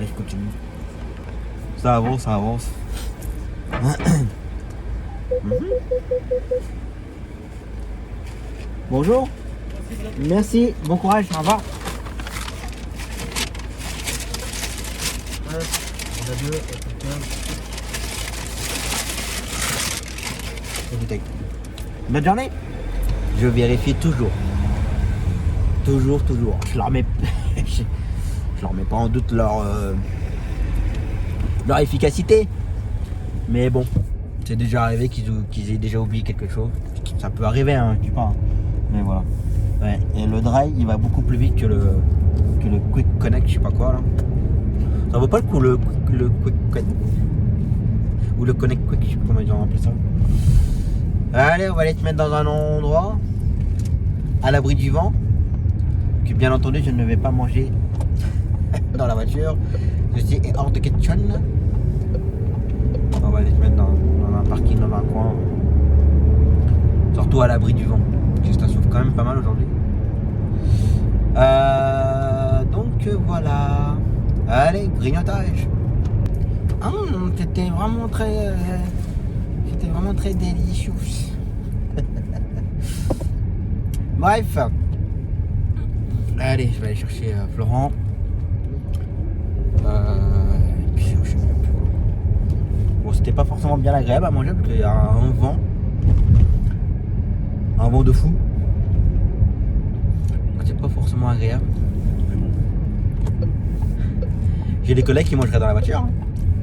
Et je continue. Ça avance, ça avance. Bonjour. Merci, bon courage, au revoir. Bonne journée. Je vérifie toujours. Toujours. Je leur mets pas en doute leur efficacité. Mais bon, c'est déjà arrivé qu'ils aient déjà oublié quelque chose. Ça peut arriver, hein, je dis pas. Hein. Mais voilà. Ouais. Et le drive, il va beaucoup plus vite que le Quick Connect, je sais pas quoi là. Ça vaut pas le coup le Quick Connect. Ou le Connect Quick, je sais pas comment ils ont appelé ça. Allez, on va aller te mettre dans un endroit à l'abri du vent. Que bien entendu, je ne vais pas manger dans la voiture. Ceci est hors de question. On va aller te mettre dans un parking, dans un coin. Surtout à l'abri du vent. Parce que ça souffle quand même pas mal aujourd'hui. Donc voilà. Allez, grignotage. C'était vraiment très délicieux. Bref. Allez, je vais aller chercher Florent. Et puis je sais même plus. Bon, c'était pas forcément bien agréable à manger parce qu'il y a un vent de fou. Donc c'est pas forcément agréable. Mais bon. J'ai des collègues qui mangeraient dans la voiture, hein.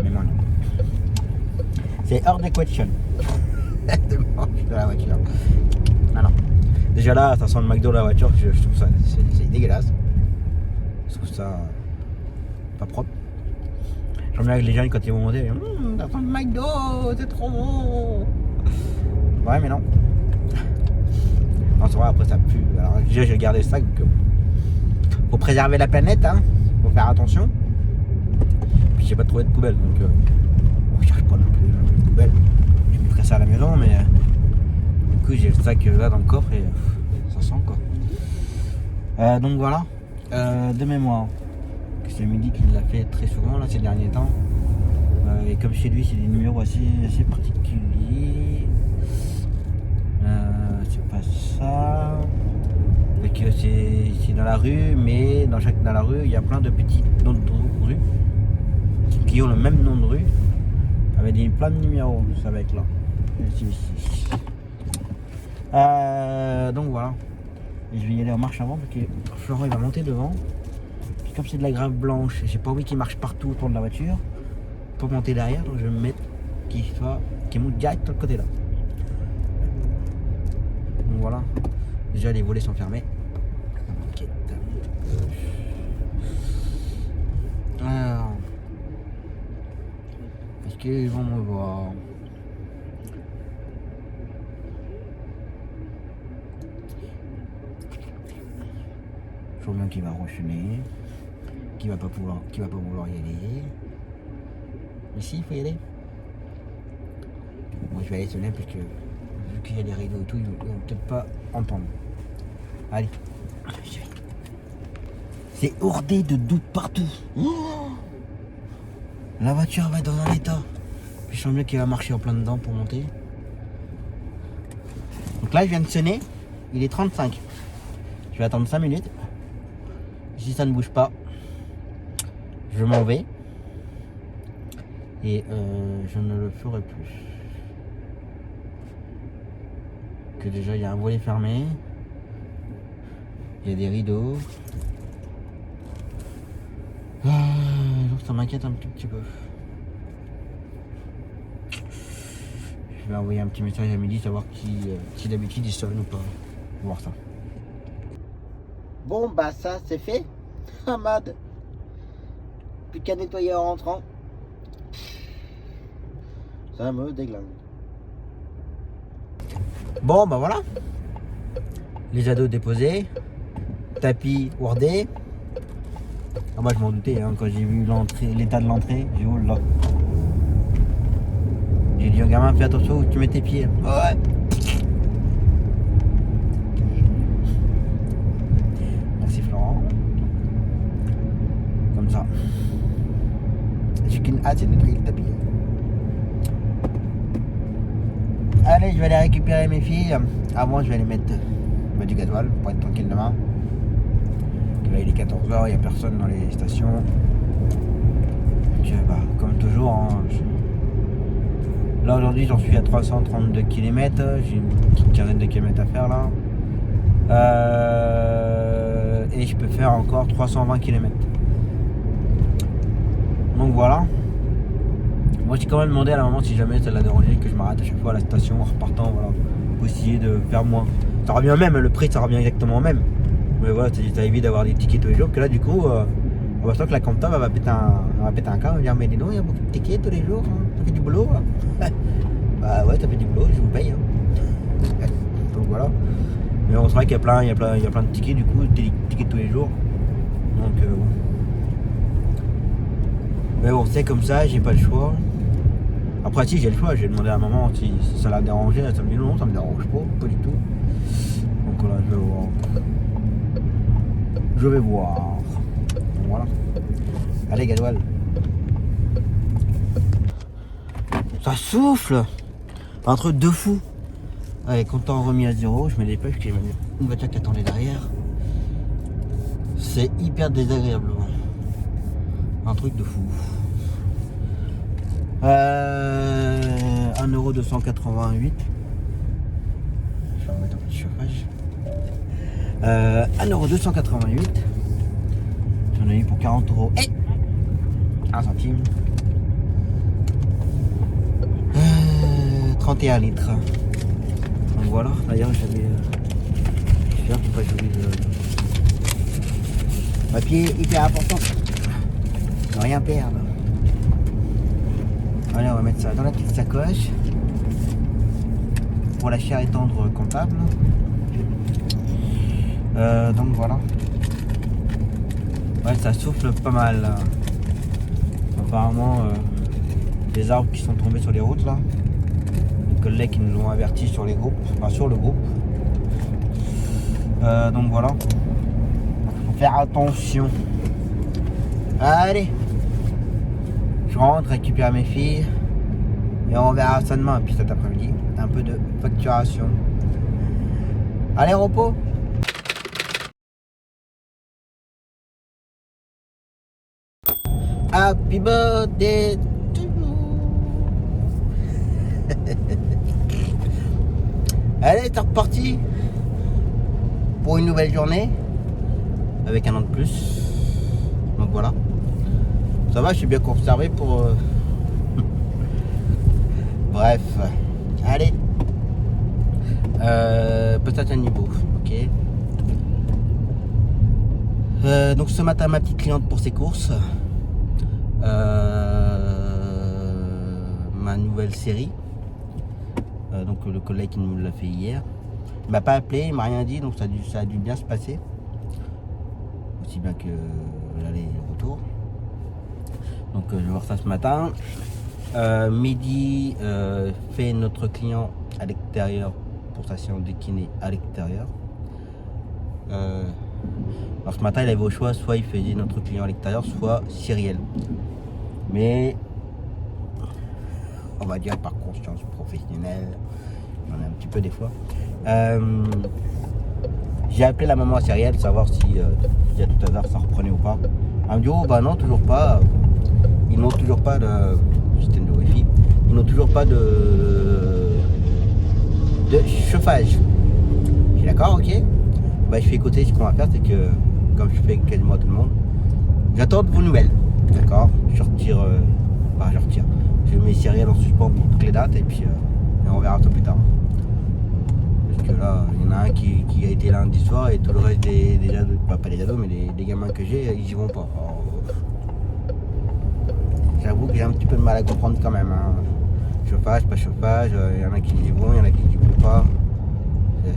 Mais moi non. C'est hors de question de manger dans la voiture. Ah non. Déjà là, ça sent le McDo dans la voiture, je trouve ça c'est dégueulasse. Je trouve ça pas propre. J'aime bien avec les jeunes quand ils vont monter, ça sent le McDo, c'est trop bon. Ouais mais non. Non c'est vrai, après ça pue. Alors déjà j'ai gardé ça, donc faut préserver la planète, hein. Faut faire attention. Puis j'ai pas trouvé de poubelle, donc je cherche pas non plus de poubelle. Je mettrai ça à la maison, mais du coup j'ai le sac là dans le coffre et ça sent quoi. Donc voilà, de mémoire. C'est midi qu'il l'a fait très souvent là ces derniers temps. Et comme chez lui c'est des numéros assez particuliers. C'est pas ça. Et que c'est dans la rue, mais dans la rue il y a plein de petits noms de rue qui ont le même nom de rue avec plein de numéros. Ça va être là. Donc voilà. Et je vais y aller en marche avant parce que Florent il va monter devant. Puis comme c'est de la grave blanche, j'ai pas envie qu'il marche partout autour de la voiture pour monter derrière, donc je vais me mettre qu'il monte direct de l'autre côté là. Donc voilà. Déjà les volets sont fermés. Ok. Alors, est-ce qu'ils vont me voir? Je vois bien qu'il va enchaîner, qu'il va pas vouloir y aller. Mais si, il faut y aller. Moi je vais aller sonner parce que vu qu'il y a des rideaux et tout, ils vont peut-être pas entendre. Allez. C'est ourdé de doute partout. Oh, la voiture va être dans un état. Je sens bien qu'il va marcher en plein dedans pour monter. Donc là je viens de sonner, il est 35. Je vais attendre 5 minutes. Si ça ne bouge pas, je m'en vais. Et je ne le ferai plus. Que déjà il y a un volet fermé. Il y a des rideaux. Donc ça m'inquiète un tout petit peu. Je vais envoyer un petit message à midi, savoir si d'habitude il sonne ou pas. On va voir ça. Bon bah ça c'est fait. Hamad. Plus qu'à nettoyer en rentrant. Ça me déglingue. Bon bah voilà. Les ados déposés. Tapis ourdé. Ah moi je m'en doutais hein, quand j'ai vu l'état de l'entrée. J'ai dit oh là. J'ai dit au gamin fais attention où tu mets tes pieds. Ouais. Merci Florent. Comme ça. J'ai qu'une hâte c'est de nettoyer le tapis. Allez, je vais aller récupérer mes filles. Avant, je vais aller mettre du gasoil pour être tranquille demain. Là, il est 14h, il n'y a personne dans les stations. Donc, bah, comme toujours, hein, là aujourd'hui, j'en suis à 332 km. J'ai une petite quinzaine de kilomètres à faire là. Et je peux faire encore 320 km. Donc voilà. Moi j'ai quand même demandé à la maman si jamais ça l'a dérangé que je m'arrête à chaque fois à la station en repartant, voilà, pour essayer de faire moins. Ça revient même, le prix ça revient exactement au même. Mais voilà, ça évite d'avoir des tickets tous les jours, que là du coup, on va que la compta va péter un câble, elle va dire mais dis donc, il y a beaucoup de tickets tous les jours, hein. Ça fait du boulot. Hein. Bah ouais, ça fait du boulot, je vous paye. Hein. Donc voilà. Mais on sait qu'il y a plein de tickets du coup, des tickets tous les jours. Donc bon. Mais bon, c'est comme ça, j'ai pas le choix. Après si j'ai le choix, j'ai demandé à la maman si ça l'a dérangé, elle me dit non, ça me dérange pas du tout. Donc voilà, je vais voir. Je vais voir. Voilà. Allez Gadoual. Ça souffle. Un truc de fou. Allez, comptant remis à zéro, je me dépêche parce qu'il y a une voiture qui attendait derrière. C'est hyper désagréable. Un truc de fou. 1,288€. Je vais remettre un peu de chauffage. 1,288€. J'en ai eu pour 40€. Et 1 centime. 31 litres. Donc voilà, d'ailleurs j'avais. J'espère qu'il ne faut pas oublier de. Papier hyper important. Ne rien perdre. Allez, on va mettre ça dans la petite sacoche. Pour la chair et tendre comptable. Donc voilà. Ouais, ça souffle pas mal là. Apparemment, des arbres qui sont tombés sur les routes là. Les collègues qui nous ont avertis sur les groupes, enfin sur le groupe. Donc voilà. Faut faire attention. Allez. Je rentre récupérer mes filles. Et on verra ça demain. Puis cet après-midi, un peu de facturation. Allez, repos. Happy birthday to you. Allez, c'est reparti pour une nouvelle journée avec un an de plus. Donc voilà. Ça va, je suis bien conservé pour. Bref. Allez. Peut-être un niveau. Ok. Donc ce matin, ma petite cliente pour ses courses. Ma nouvelle série. Donc le collègue qui nous l'a fait hier. Il m'a pas appelé, il m'a rien dit, donc ça a dû bien se passer. Aussi bien que l'aller et le retour. Donc je vais voir ça ce matin. Midi, fait notre client à l'extérieur pour sa séance de kiné à l'extérieur. Alors ce matin il avait au choix, soit il faisait notre client à l'extérieur, soit Cyrielle. Mais on va dire par conscience professionnelle, j'en ai un petit peu des fois. J'ai appelé la maman à Cyrielle, savoir si à tout hasard ça reprenait ou pas. Elle me dit oh bah non, toujours pas. Ils n'ont toujours pas de système de wifi. Ils n'ont toujours pas de chauffage. Je suis d'accord, ok. Bah je fais écouter, ce qu'on va faire, c'est que comme je fais quasiment tout le monde, j'attends de vos nouvelles. D'accord. Je retire. Je mets Cyrielle en suspens pour toutes les dates et puis on verra ça plus tard. Parce que là, il y en a un qui a été lundi soir et tout le reste des ados, pas les ados mais des gamins que j'ai, ils y vont pas. Alors, j'avoue que j'ai un petit peu de mal à comprendre quand même. Hein. Chauffage, pas chauffage, il y en a qui y vont, il y en a qui y vont pas.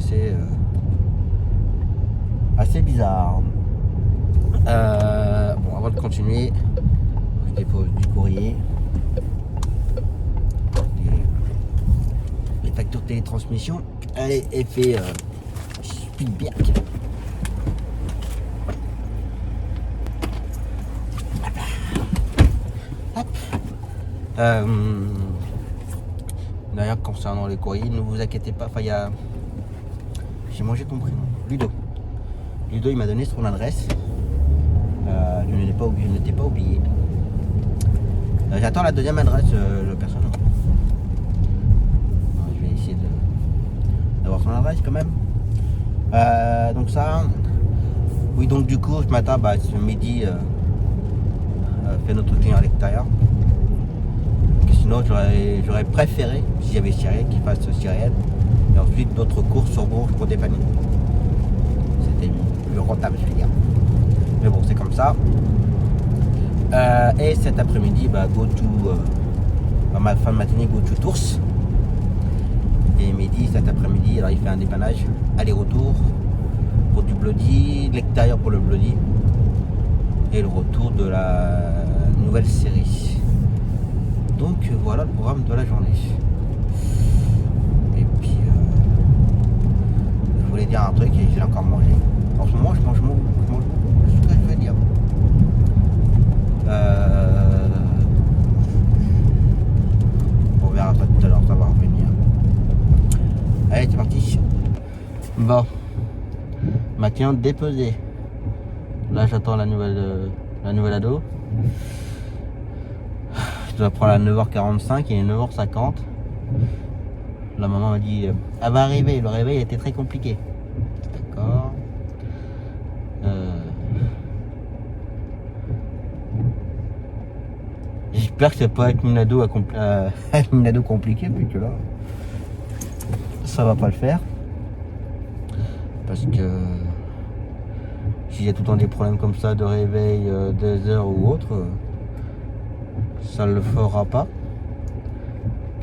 C'est assez bizarre. Bon, avant de continuer, je dépose du courrier. Les factures de télétransmission. Allez, effet Spielberg. D'ailleurs, concernant les courriers, ne vous inquiétez pas. Enfin, il y a. J'ai mangé ton prénom. Ludo, il m'a donné son adresse. Je ne l'étais pas oublié. J'attends la deuxième adresse de personne. Je vais essayer d'avoir son adresse quand même. Donc ça. Oui, donc du coup, ce matin, ce midi, fait notre client à l'extérieur. Qu'est-ce sinon j'aurais préféré, s'il y avait sirène, qu'il fasse sirène. Et ensuite d'autres courses sur Bourges pour dépanner. C'était plus rentable, je veux dire. Mais bon, c'est comme ça. Et cet après-midi, go to... ma fin de matinée, go to Tours. Et midi, cet après-midi, alors il fait un dépannage, aller-retour pour du Bloody, l'extérieur pour le Bloody. Et le retour de la nouvelle série. Donc voilà le programme de la journée. Et puis je voulais dire un truc et j'ai encore mangé. En ce moment je mange beaucoup, c'est ce que je veux dire. On verra ça tout à l'heure, ça va revenir. Allez, c'est parti. Bon, ma cliente déposée. Là j'attends la nouvelle ado. Je dois prendre à 9h45 et 9h50. La maman m'a dit elle va arriver, le réveil était très compliqué. D'accord. J'espère que c'est pas avec une ado compliquée, puis que là ça va pas le faire. Parce que s'il y a tout le temps des problèmes comme ça de réveil, des heures ou autre, ça ne le fera pas.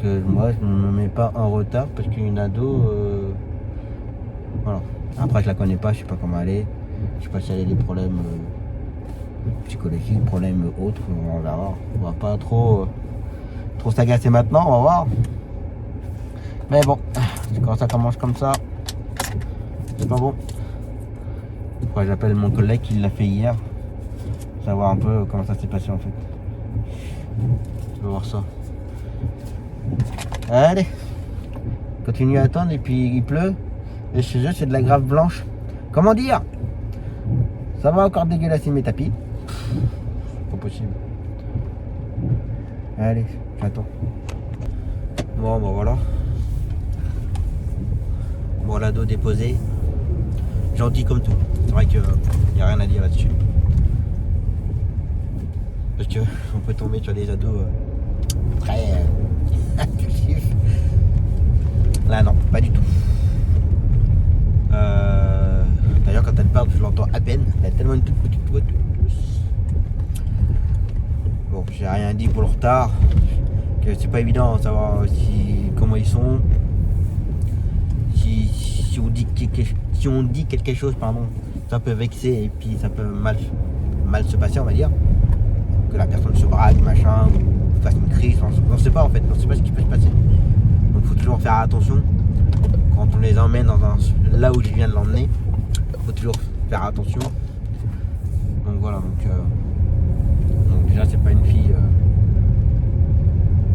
Que moi je ne me mets pas en retard parce qu'une ado, voilà. Après je la connais pas, je sais pas comment elle est, je sais pas si elle a des problèmes psychologiques, problèmes autres, on verra. On va pas trop s'agacer maintenant, on va voir. Mais bon, quand ça commence comme ça, c'est pas bon. Après, j'appelle mon collègue qui l'a fait hier, savoir un peu comment ça s'est passé en fait. On va voir ça. Allez, continue à attendre et puis il pleut. Et chez eux c'est de la grave blanche. Comment dire? Ça va encore dégueulasser mes tapis. Pas possible. Allez, j'attends. Bon voilà. Bon, l'ado déposé. Gentil comme tout. C'est vrai qu'il n'y a rien à dire là-dessus. Parce que on peut tomber sur des ados très impulsifs. Là non, pas du tout. D'ailleurs quand elle parle, je l'entends à peine. Elle a tellement une toute petite voix. Bon, j'ai rien dit pour le retard. Que c'est pas évident de savoir comment ils sont. Si on dit quelque chose, pardon, ça peut vexer et puis ça peut mal se passer, on va dire. Que la personne se braque, machin, ou fasse une crise, on ne sait pas en fait, on ne sait pas ce qui peut se passer. Donc il faut toujours faire attention. Quand on les emmène là où je viens de l'emmener, il faut toujours faire attention. Donc voilà, donc déjà c'est pas une fille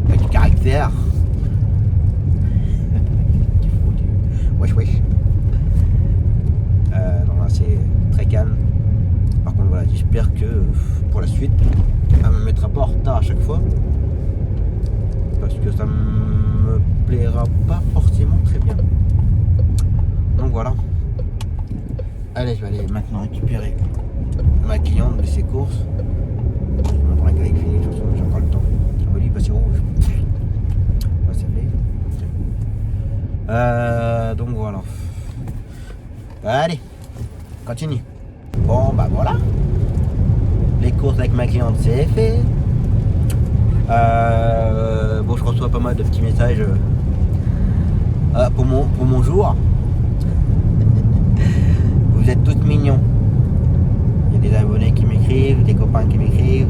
avec du caractère. Wesh. Donc là c'est très calme. Par contre voilà, j'espère que pour la suite elle me mettra pas en retard à chaque fois, parce que ça me plaira pas forcément très bien. Donc voilà. Allez, je vais aller maintenant récupérer ma cliente de ses courses. Je vais montrer qu'elle est finie, de toute façon j'ai encore le temps. Je me dis passer rouge. Ouais, c'est fait. Donc voilà. Allez, continue. Bon voilà. Les courses avec ma cliente c'est fait. Bon, je reçois pas mal de petits messages pour mon jour. Vous êtes tous mignons. Il y a des abonnés qui m'écrivent, des copains qui m'écrivent,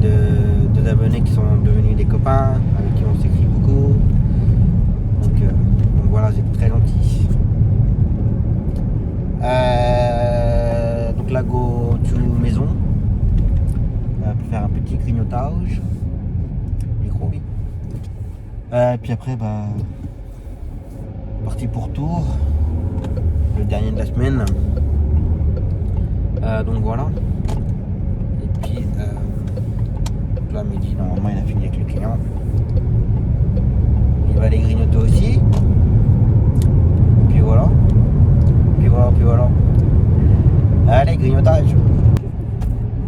deux abonnés qui sont devenus des copains, avec qui on s'écrit beaucoup. Donc voilà, c'est très gentil. Donc là, go to maison pour faire un petit grignotage. Micro, oui. Puis après, parti pour Tours, le dernier de la semaine. Donc voilà. Et puis là, midi, normalement, il a fini avec le client. Il va aller grignoter aussi. Puis voilà. Puis voilà. Allez, grignotage.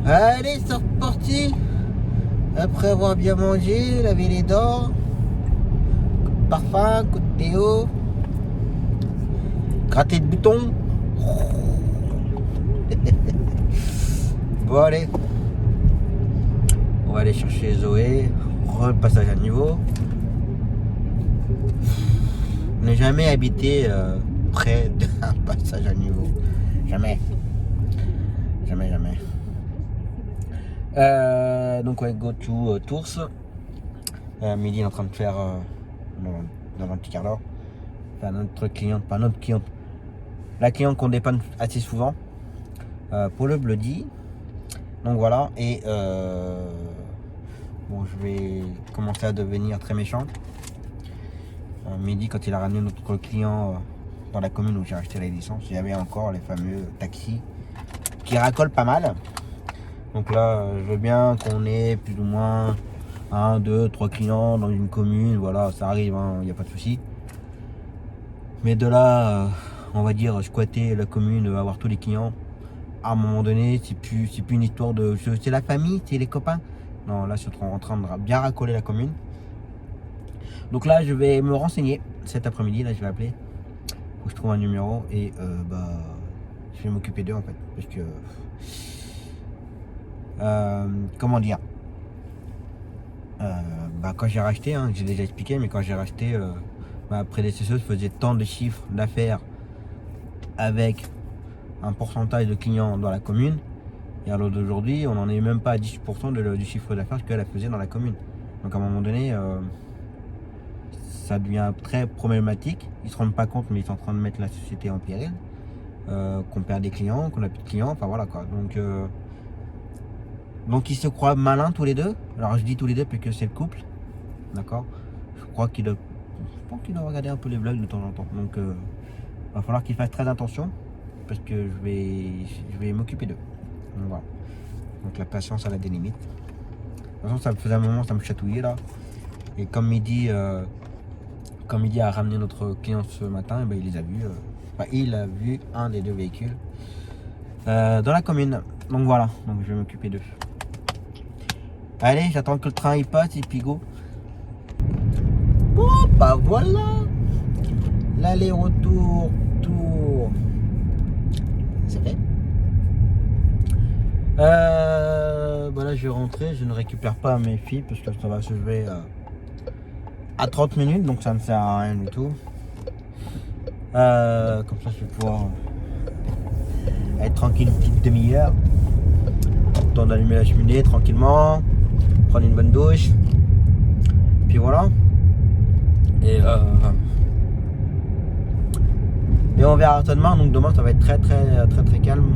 Allez, c'est reparti. Après avoir bien mangé, lavé les dents, parfum, coup de déo, gratter de boutons. Bon allez, on va aller chercher Zoé, repassage à niveau. Ne jamais habiter près d'un passage à niveau. Jamais. Jamais. Donc ouais, go to Tours. Midi est en train de faire dans un petit quart d'heure. Enfin, notre cliente, pas notre cliente. La cliente qu'on dépanne assez souvent. Pour le Bloody. Donc voilà. Et bon, je vais commencer à devenir très méchant. Midi, quand il a ramené notre client dans la commune où j'ai acheté la licence, il y avait encore les fameux taxis qui racolent pas mal. Donc là, je veux bien qu'on ait plus ou moins 1, 2, 3 clients dans une commune. Voilà, ça arrive, il n'y a pas de souci. Mais de là, on va dire, squatter la commune, avoir tous les clients, à un moment donné, c'est plus une histoire de... C'est la famille, c'est les copains. Non, là, je suis en train de bien racoler la commune. Donc là, je vais me renseigner cet après-midi. Là, je vais appeler. Faut que je trouve un numéro et je vais m'occuper d'eux en fait. Parce que comment dire, quand j'ai racheté, j'ai déjà expliqué, mais quand j'ai racheté, ma prédécesseuse faisait tant de chiffres d'affaires avec un pourcentage de clients dans la commune. Et alors d'aujourd'hui, on n'en est même pas à 18% du chiffre d'affaires qu'elle faisait dans la commune. Donc à un moment donné, ça devient très problématique. Ils se rendent pas compte, mais ils sont en train de mettre la société en péril. Qu'on perd des clients, qu'on a plus de clients, enfin voilà quoi. Donc ils se croient malins tous les deux. Alors je dis tous les deux parce que c'est le couple, d'accord. Je pense qu'il doit regarder un peu les vlogs de temps en temps. Donc va falloir qu'ils fassent très attention parce que je vais m'occuper d'eux. Donc voilà. Donc la patience elle a des limites. De toute façon, ça me faisait un moment, ça me chatouillait là. Et comme Midi a ramené notre client ce matin, il les a vus. Il a vu un des 2 véhicules dans la commune. Donc voilà, donc je vais m'occuper d'eux. Allez, j'attends que le train il passe et puis go. Bon, voilà. L'aller-retour, tour. C'est fait. Voilà, je vais rentrer. Je ne récupère pas mes filles parce que ça va se jouer à 30 minutes, donc ça ne sert à rien du tout. Comme ça, je vais pouvoir être tranquille une petite demi-heure. Le temps d'allumer la cheminée tranquillement, prendre une bonne douche. Puis voilà. Et on verra demain. Donc demain, ça va être très calme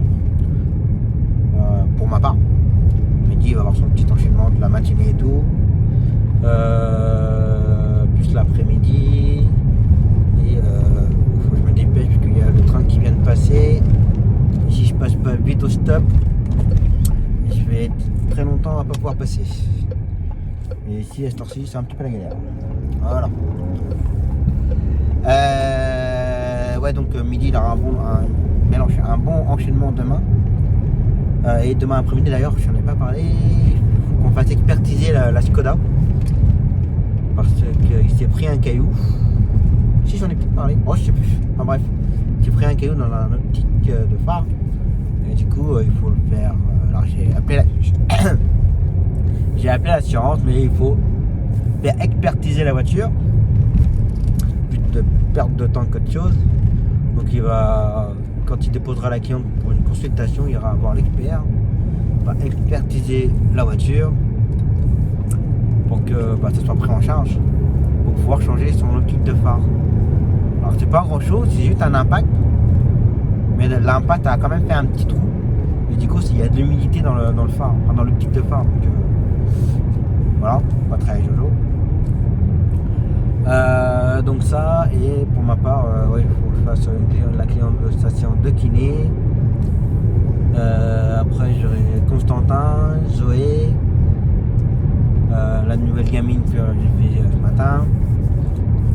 pour ma part. Midi, il va avoir son petit enchaînement de la matinée et tout. Plus l'après-midi. Et faut que je me dépêche parce qu'il y a le train qui vient de passer. Et si je passe pas vite au stop, je vais être très longtemps à pas pouvoir passer. Et ici à cette heure-ci, c'est un petit peu la galère. Voilà. Ouais, donc Midi, il aura un bon enchaînement demain. Et demain après-midi d'ailleurs, je n'en ai pas parlé. Il faut qu'on fasse expertiser la Skoda. Parce qu'il s'est pris un caillou. Si, j'en ai peut-être parlé. Oh, je sais plus. Enfin bref, j'ai pris un caillou dans la optique de phare. Et du coup, il faut le faire. Alors j'ai appelé l'assurance, mais il faut faire expertiser la voiture. Plus de perte de temps qu'autre chose. Donc quand il déposera la cliente pour une consultation, il ira voir l'expert. Il va expertiser la voiture pour que ça soit pris en charge pour pouvoir changer son optique de phare. Alors c'est pas grand chose, c'est juste un impact, mais l'impact a quand même fait un petit trou et du coup il y a de l'humidité dans le phare, enfin, dans l'optique de phare. Donc voilà, pas très jojo. Donc ça, et pour ma part, il faut que je fasse la clientation de kiné. Après j'aurai Constantin, Zoé, la nouvelle gamine que j'ai fait ce matin,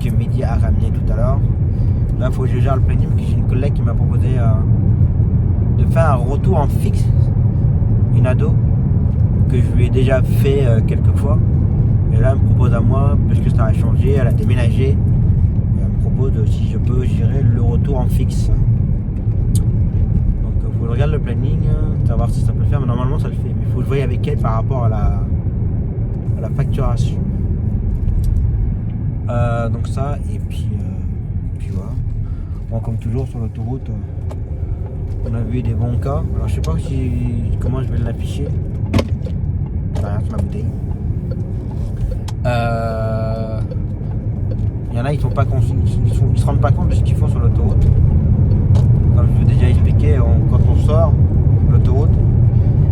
que Midi a ramené tout à l'heure. Là il faut que je gère le planning parce que j'ai une collègue qui m'a proposé de faire un retour en fixe, une ado que je lui ai déjà fait quelques fois. Et là, elle me propose à moi, parce que ça a changé, elle a déménagé. Et elle me propose si je peux gérer le retour en fixe. Donc il faut que je regarde le planning, savoir si ça peut le faire. Mais normalement ça le fait. Mais il faut que je voie avec elle par rapport à la facturation. Donc ça, et puis voilà. Bon, comme toujours sur l'autoroute, on a vu des bons cas. Alors je sais pas comment je vais l'afficher. Rien sur ma bouteille. Il y en a, ils se rendent pas compte de ce qu'ils font sur l'autoroute. Comme je vous ai déjà expliqué, quand on sort de l'autoroute,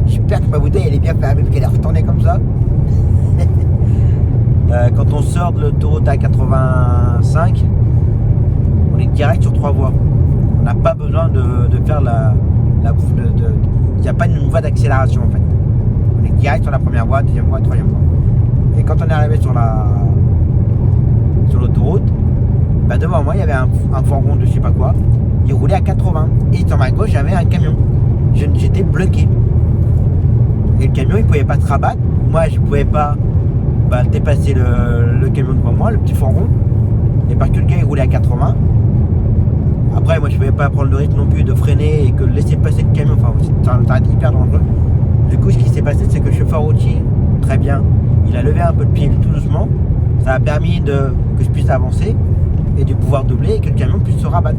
j'espère que ma bouteille elle est bien fermée parce qu'elle est retournée comme ça. Quand on sort de l'autoroute à 85, on est direct sur 3 voies. On n'a pas besoin de faire il n'y a pas une voie d'accélération en fait. On est direct sur la première voie, deuxième voie, troisième voie. Et quand on est arrivé sur l'autoroute, bah devant moi il y avait un fourgon de je sais pas quoi. Il roulait à 80. Et sur ma gauche j'avais un camion. J'étais bloqué. Et le camion il pouvait pas se rabattre. Moi je pouvais pas dépasser le camion devant moi, le petit fourgon. Et parce que le gars il roulait à 80. Après moi je pouvais pas prendre le risque non plus de freiner et que laisser passer le camion. Enfin ça a été hyper dangereux. Du coup ce qui s'est passé c'est que le chauffeur routier, très bien, il a levé un peu le pied tout doucement. Ça a permis que je puisse avancer et de pouvoir doubler et que le camion puisse se rabattre.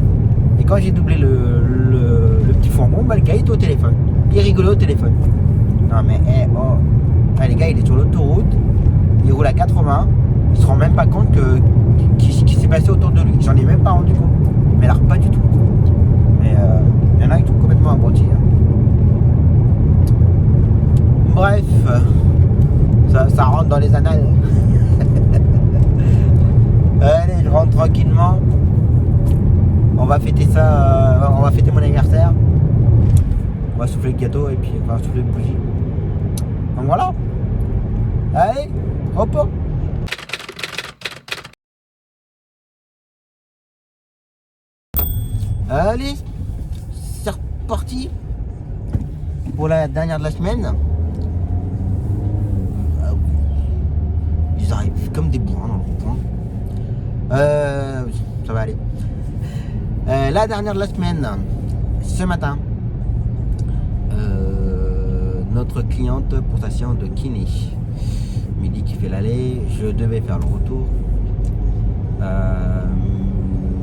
Et quand j'ai doublé le petit fourgon, le gars il était au téléphone. Il rigolait au téléphone. Non mais les gars il est sur l'autoroute, il roule à 80, il se rend même pas compte qui s'est passé autour de lui. J'en ai même pas rendu compte. Mais alors pas du tout. Mais il y en a qui sont complètement abrutis. Hein. Bref, ça rentre dans les annales. Allez, je rentre tranquillement. On va fêter ça, on va fêter mon anniversaire. On va souffler le gâteau et puis enfin souffler le bougie. Donc voilà. Allez, repos. Allez, c'est reparti pour la dernière de la semaine. Ils arrivent comme des bourrins dans le rond-point. Ça va aller. La dernière de la semaine, ce matin, notre cliente pour sa séance de kiné, midi qui fait l'aller, je devais faire le retour.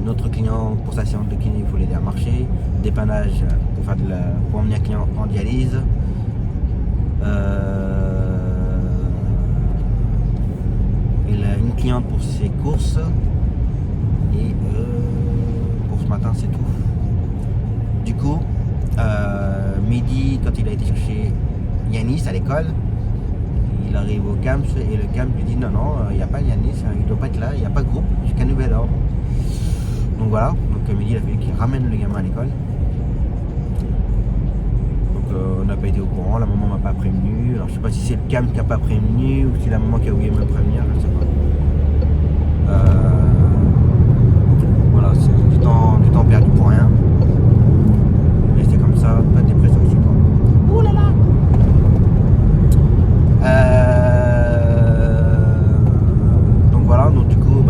Notre client pour sa séance de kiné, il faut l'aider à marcher, dépannage pour emmener un client en dialyse. Il a une cliente pour ses courses et pour ce matin c'est tout. Du coup midi quand il a été chercher Yanis à l'école, il arrive au CAMS et le CAMS lui dit non il n'y a pas Yanis, il ne doit pas être là, il n'y a pas de groupe jusqu'à nouvel ordre. Donc voilà, donc midi il a fallu qu'il ramène le gamin à l'école. On n'a pas été au courant, la maman m'a pas prévenu. Alors je sais pas si c'est le CAM qui n'a pas prévenu ou si c'est la maman qui a oublié de me prévenir, je sais pas. Voilà, c'est du temps perdu pour rien. Mais c'est comme ça, pas de dépression ici quoi. Ouh là là. Donc voilà, donc du coup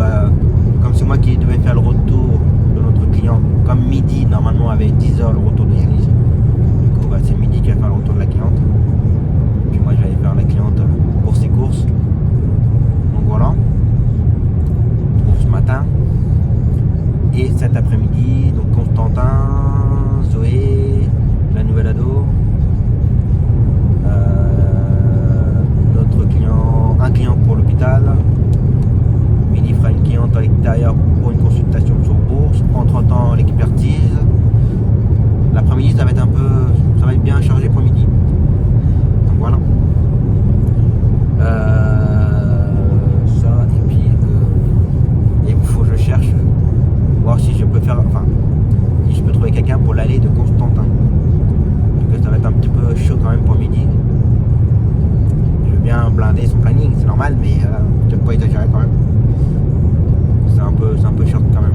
comme c'est moi qui devais faire le retour de notre client, comme midi normalement avait 10h le retour de Yanis. C'est midi qui va faire le retour de la cliente. Puis moi je vais aller faire la cliente pour ses courses. Donc voilà. Pour ce matin. Et cet après-midi, donc Constantin, Zoé, la nouvelle ado. Notre client, un client pour l'hôpital. Midi fera une cliente à l'extérieur pour une consultation sur bourse. Entre temps l'expertise. L'après-midi ça va être bien chargé pour midi. Donc voilà. Ça et puis il faut que je cherche voir si je peux si je peux trouver quelqu'un pour l'aller de Constantin. Parce que ça va être un petit peu chaud quand même pour midi. Je veux bien blinder son planning, c'est normal, mais peut-être pas exagérer quand même. C'est un peu short quand même.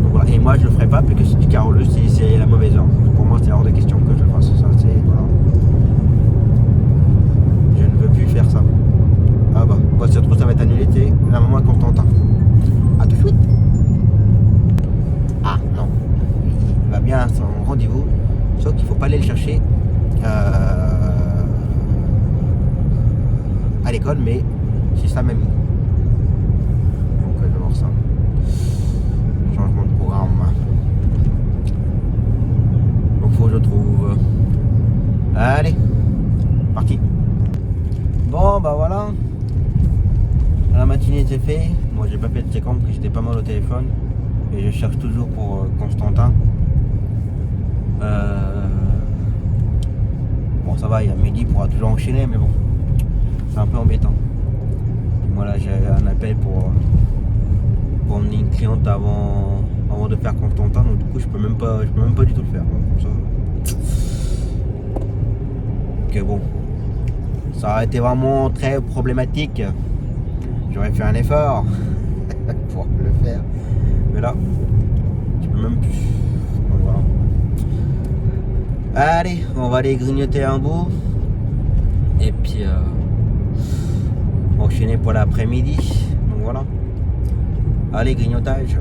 Donc voilà. Et moi je le ferai pas parce que c'est Carole, c'est la mauvaise heure. Pour moi c'est hors de question que je le fasse. Ça c'est voilà. école, mais c'est ça même. Donc je vais voir ça. Changement de programme. Donc faut que je trouve. Allez, parti. Bon bah voilà. La matinée était faite. Moi j'ai pas fait de compte que j'étais pas mal au téléphone. Et je cherche toujours pour Constantin. Bon ça va, il y a midi, il pourra toujours enchaîner, mais bon, c'est un peu embêtant. Moi là j'ai un appel pour emmener une cliente avant de faire Constantin, donc du coup je peux même pas du tout le faire. Donc, ça... Ok bon, ça aurait été vraiment très problématique. J'aurais fait un effort pour le faire, mais là je peux même plus. Donc, voilà. Allez, on va aller grignoter un bout et puis enchaîner pour l'après-midi. Donc voilà. Allez, grignotage.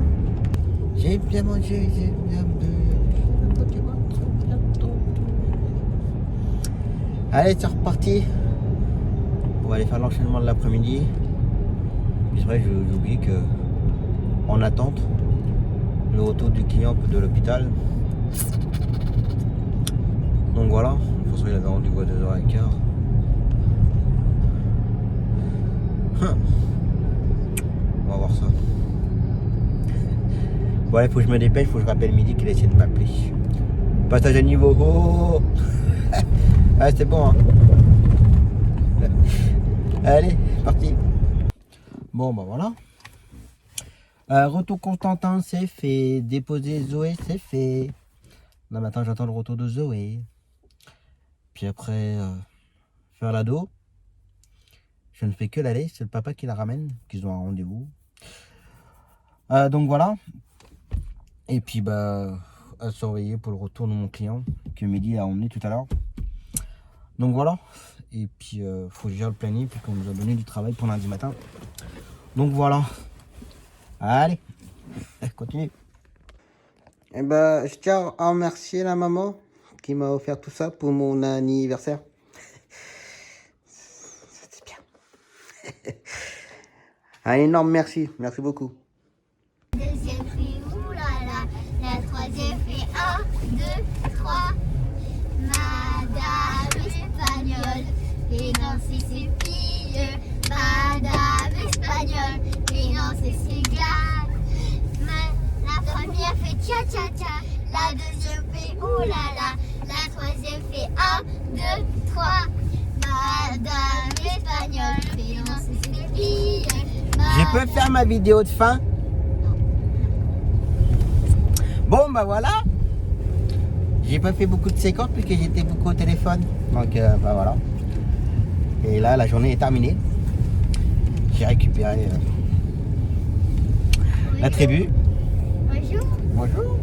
J'ai bien mangé, j'ai bien bu. Allez, c'est reparti. On va aller faire l'enchaînement de l'après-midi. Puis c'est vrai, j'ai oublié que en attente, le retour du client de l'hôpital. Donc voilà, de toute façon il avait rendez-vous à 2h15. On va voir ça. Bon allez, faut que je me dépêche, faut que je rappelle Midi qu'il a essayé de m'appeler. Passage à niveau. Oh ah c'est bon hein. Allez, parti. Bon bah voilà. Retour Constantin c'est fait. Déposer Zoé c'est fait. Là maintenant j'attends le retour de Zoé. Puis après faire l'ado. Je ne fais que l'aller, c'est le papa qui la ramène, qu'ils ont un rendez-vous. Donc voilà. Et puis bah à surveiller pour le retour de mon client que Mehdi a emmené tout à l'heure. Donc voilà. Et puis faut que je gère le planning puis qu'on nous a donné du travail pour lundi matin. Donc voilà. Allez, continue. Et bah je tiens à remercier la maman qui m'a offert tout ça pour mon anniversaire. C'est bien. Un énorme merci. Merci beaucoup. Deuxième fait oulala. La troisième fait 1, 2, 3. Madame espagnole, et non c'est ses filles. Madame espagnole, et non c'est ses gars. La première fait tcha tcha tcha. La deuxième fait oulala. La troisième fait 1, 2, 3. Madame espagnole, et non c'est ses filles. Je peux faire ma vidéo de fin? Bon bah voilà. J'ai pas fait beaucoup de séquences puisque j'étais beaucoup au téléphone. Donc bah voilà. Et là la journée est terminée. J'ai récupéré la tribu. Bonjour. Bonjour.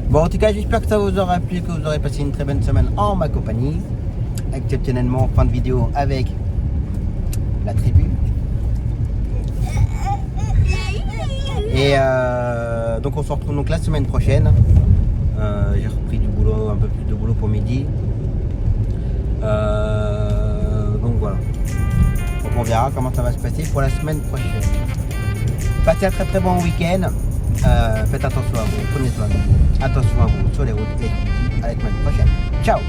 Bon en tout cas j'espère que ça vous aura plu, que vous aurez passé une très bonne semaine en ma compagnie. Exceptionnellement fin de vidéo avec la tribu. Et donc on se retrouve donc la semaine prochaine. J'ai repris du boulot, un peu plus de boulot pour Mehdi. Donc voilà. Donc on verra comment ça va se passer pour la semaine prochaine. Passez un très très bon week-end. Faites attention à vous, prenez soin de vous. Attention à vous sur les routes et à la semaine prochaine. Ciao.